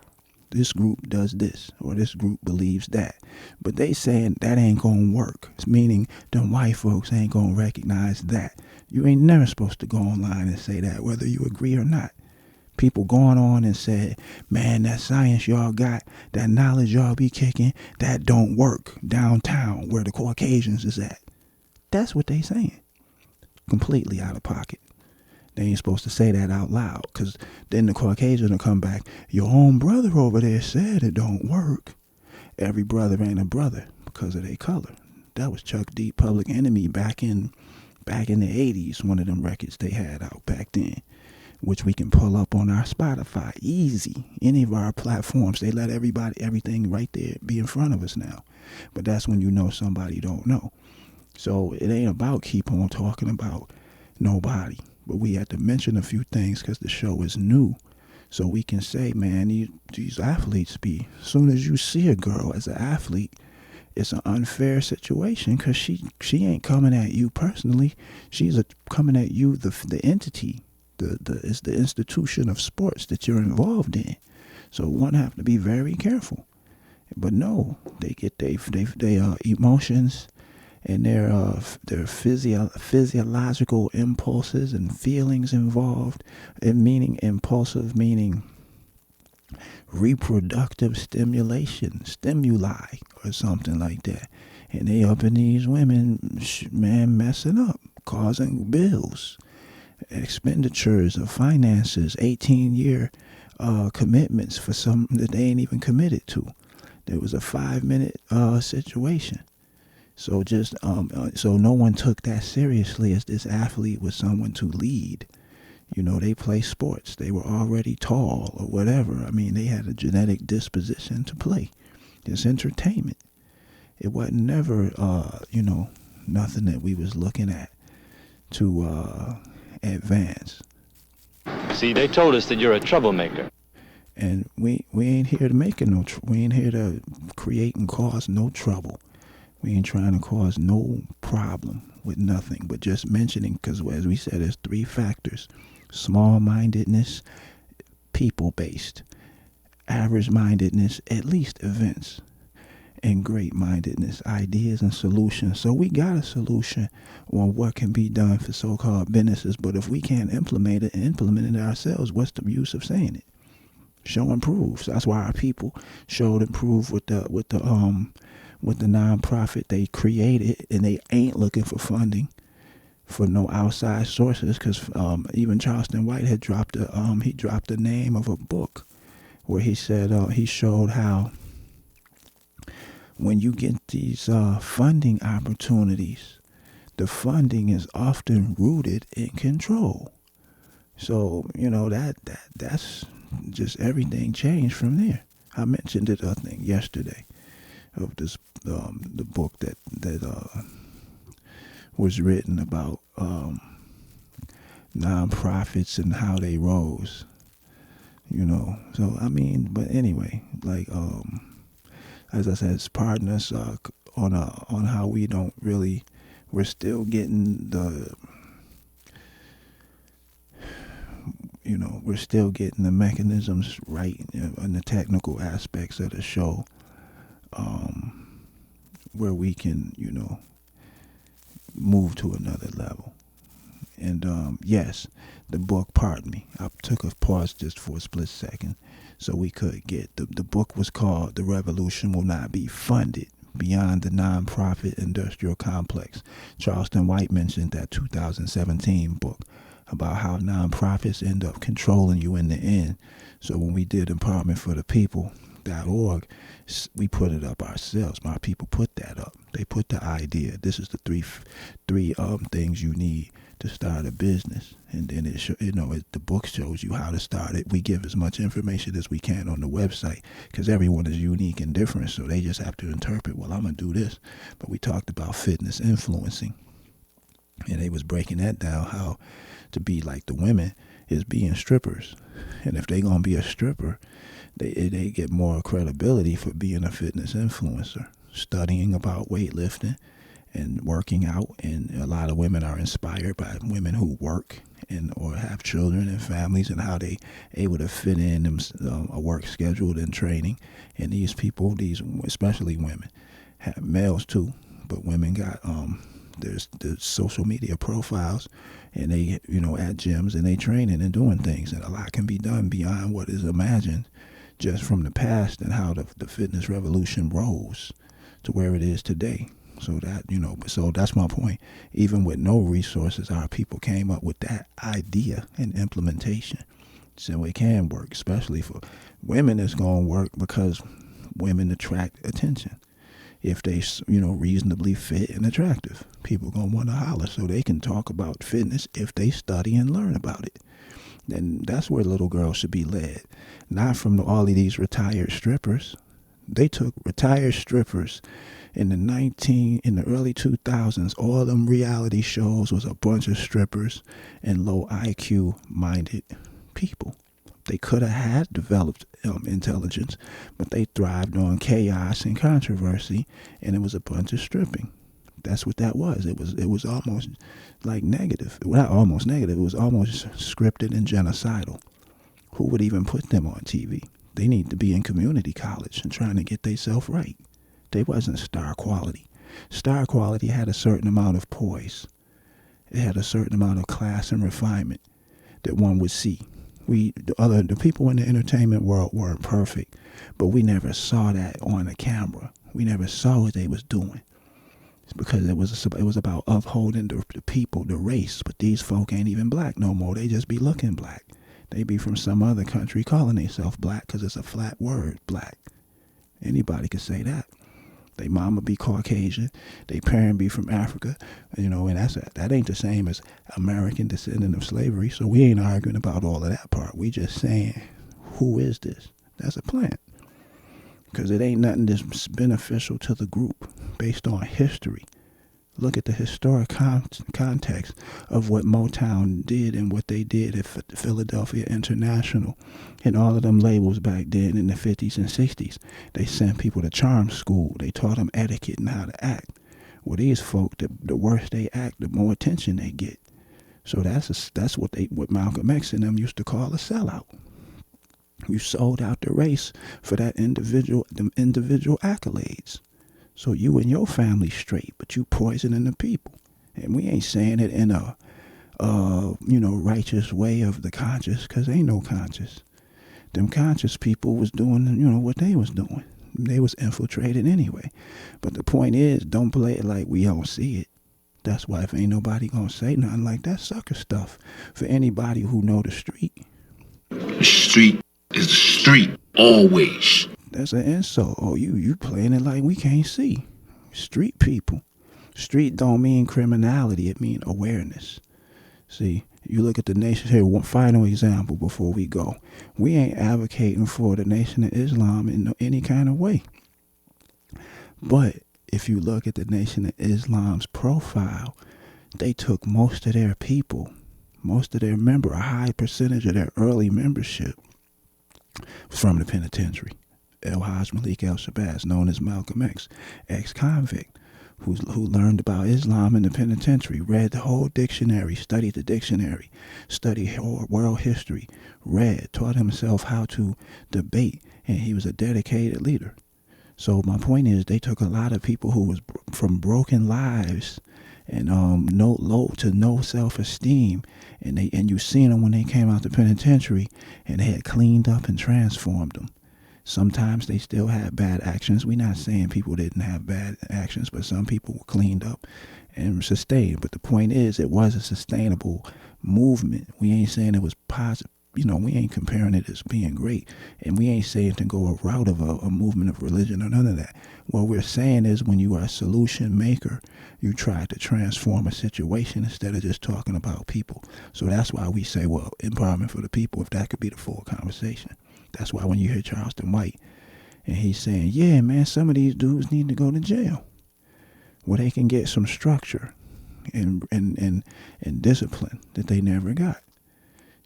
This group does this, or this group believes that. But they saying that ain't gonna work. It's meaning them white folks ain't gonna recognize that. You ain't never supposed to go online and say that, whether you agree or not. People going on and said, man, that science y'all got, that knowledge y'all be kicking, that don't work downtown where the Caucasians is at. That's what they saying. Completely out of pocket. They ain't supposed to say that out loud, because then the Caucasian will come back, your own brother over there said it don't work. Every brother ain't a brother because of their color. That was Chuck D, Public Enemy, back in the 80s, one of them records they had out back then, which we can pull up on our Spotify, easy. Any of our platforms, they let everything right there be in front of us now. But that's when you know somebody don't know. So it ain't about keep on talking about nobody. But we had to mention a few things because the show is new. So we can say, man, these athletes be, as soon as you see a girl as an athlete, it's an unfair situation because she ain't coming at you personally. She's coming at you, the entity. It's the institution of sports that you're involved in. So one have to be very careful. But no, they get their emotions and their physiological impulses and feelings involved, and meaning impulsive, meaning reproductive stimuli or something like that. And they up in these women, man, messing up, causing bills, expenditures of finances, 18-year commitments for something that they ain't even committed to. There was a 5-minute situation. So just so no one took that seriously as this athlete was someone to lead. You know, they play sports. They were already tall or whatever. I mean, they had a genetic disposition to play. It's entertainment. It wasn't never, nothing that we was looking at to advance. See, they told us that you're a troublemaker. And we ain't here to make it we ain't here to create and cause no trouble. We ain't trying to cause no problem with nothing, but just mentioning, because as we said, there's 3 factors: small-mindedness, people-based; average-mindedness, at least events; and great-mindedness, ideas and solutions. So we got a solution on what can be done for so-called businesses, but if we can't implement it ourselves, what's the use of saying it? Show and prove. So that's why our people showed and proved with the nonprofit they created, and they ain't looking for funding for no outside sources, because even Charleston White had dropped the name of a book where he said he showed how when you get these funding opportunities, the funding is often rooted in control. So that's just everything changed from there. I mentioned it, I think, yesterday, of this the book that was written about nonprofits and how they rose. So I mean, but anyway, like as I said, pardon us on how we don't really, we're still getting we're still getting the mechanisms right and the technical aspects of the show, where we can, move to another level. And yes, the book, pardon me, I took a pause just for a split second so we could get, the book was called The Revolution Will Not Be Funded Beyond the Nonprofit Industrial Complex. Charleston White mentioned that 2017 book about how nonprofits end up controlling you in the end. So when we did empowermentforthepeople.org, we put it up ourselves. My people put that up. They put the idea. This is the three things you need to start a business, and then the book shows you how to start it. We give as much information as we can on the website because everyone is unique and different, so they just have to interpret. Well, I'm gonna do this, but we talked about fitness influencing, and they was breaking that down, how to be like the women is being strippers, and if they gonna be a stripper, they get more credibility for being a fitness influencer, studying about weightlifting and working out. And a lot of women are inspired by women who work and or have children and families, and how they able to fit in a work schedule and training. And these people, especially women, have males too, but women got there's the social media profiles, and they at gyms, and they training and doing things, and a lot can be done beyond what is imagined just from the past, and how the fitness revolution rose to where it is today. So that, so that's my point. Even with no resources, our people came up with that idea and implementation. So it can work, especially for women. It's going to work because women attract attention. If they, reasonably fit and attractive, people going to want to holler, so they can talk about fitness if they study and learn about it. And that's where little girls should be led, not from all of these retired strippers. They took retired strippers in the early 2000s. All them reality shows was a bunch of strippers and low IQ minded people. They could have had developed intelligence, but they thrived on chaos and controversy, and it was a bunch of stripping. That's what that was. It was almost like negative. Well, not almost negative. It was almost scripted and genocidal. Who would even put them on TV? They need to be in community college and trying to get themselves right. They wasn't star quality. Star quality had a certain amount of poise. It had a certain amount of class and refinement that one would see. The people in the entertainment world weren't perfect, but we never saw that on the camera. We never saw what they was doing. It's because it was about upholding the people, the race. But these folk ain't even black no more. They just be looking black. They be from some other country calling themselves black because it's a flat word, black. Anybody could say that. They mama be Caucasian, they parent be from Africa, and that ain't the same as American descendant of slavery. So we ain't arguing about all of that part. We just saying, who is this? That's a plant. Because it ain't nothing that's beneficial to the group based on history. Look at the historic context of what Motown did and what they did at Philadelphia International and all of them labels back then in the 50s and 60s. They sent people to charm school. They taught them etiquette and how to act. Well, these folk, the worse they act, the more attention they get. So that's what Malcolm X and them used to call a sellout. You sold out the race for them individual accolades. So you and your family straight, but you poisoning the people. And we ain't saying it in a, righteous way of the conscious, because ain't no conscious. Them conscious people was doing, what they was doing. They was infiltrated anyway. But the point is, don't play it like we don't see it. That's why if ain't nobody gonna say nothing like that sucker stuff for anybody who know the street. The street is the street, always. That's an insult. Oh, you playing it like we can't see. Street people. Street don't mean criminality. It mean awareness. See, you look at the nation here. One final example before we go. We ain't advocating for the Nation of Islam in any kind of way. But if you look at the Nation of Islam's profile, they took most of their people, a high percentage of their early membership from the penitentiary. El-Haj Malik El-Shabazz, known as Malcolm X, ex-convict, who learned about Islam in the penitentiary, read the whole dictionary, studied the dictionary, studied world history, taught himself how to debate, and he was a dedicated leader. So my point is, they took a lot of people who was from broken lives and no self-esteem, and you seen them when they came out the penitentiary, and they had cleaned up and transformed them. Sometimes they still had bad actions. We're not saying people didn't have bad actions, but some people were cleaned up and sustained. But the point is, it was a sustainable movement. We ain't saying it was positive. We ain't comparing it as being great. And we ain't saying to go a route of a movement of religion or none of that. What we're saying is, when you are a solution maker, you try to transform a situation instead of just talking about people. So that's why we say, well, empowerment for the people, if that could be the full conversation. That's why when you hear Charleston White and he's saying, yeah, man, some of these dudes need to go to jail, where they can get some structure and discipline that they never got.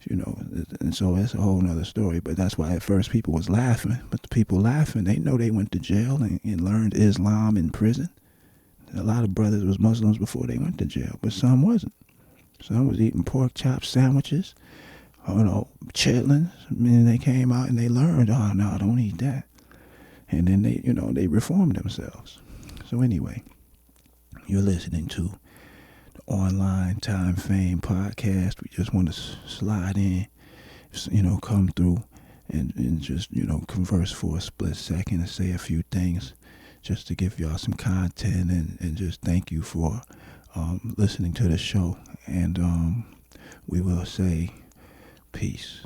You know, and so that's a whole nother story. But that's why at first people was laughing. But the people laughing, they know they went to jail and learned Islam in prison. A lot of brothers was Muslims before they went to jail, but some wasn't. Some was eating pork chop sandwiches, chitlins. I mean, they came out and they learned, oh, no, don't eat that. And then they reformed themselves. So anyway, you're listening to the Online Time Fame podcast. We just want to slide in, come through and just, converse for a split second and say a few things just to give y'all some content and just thank you for listening to the show. And we will say peace.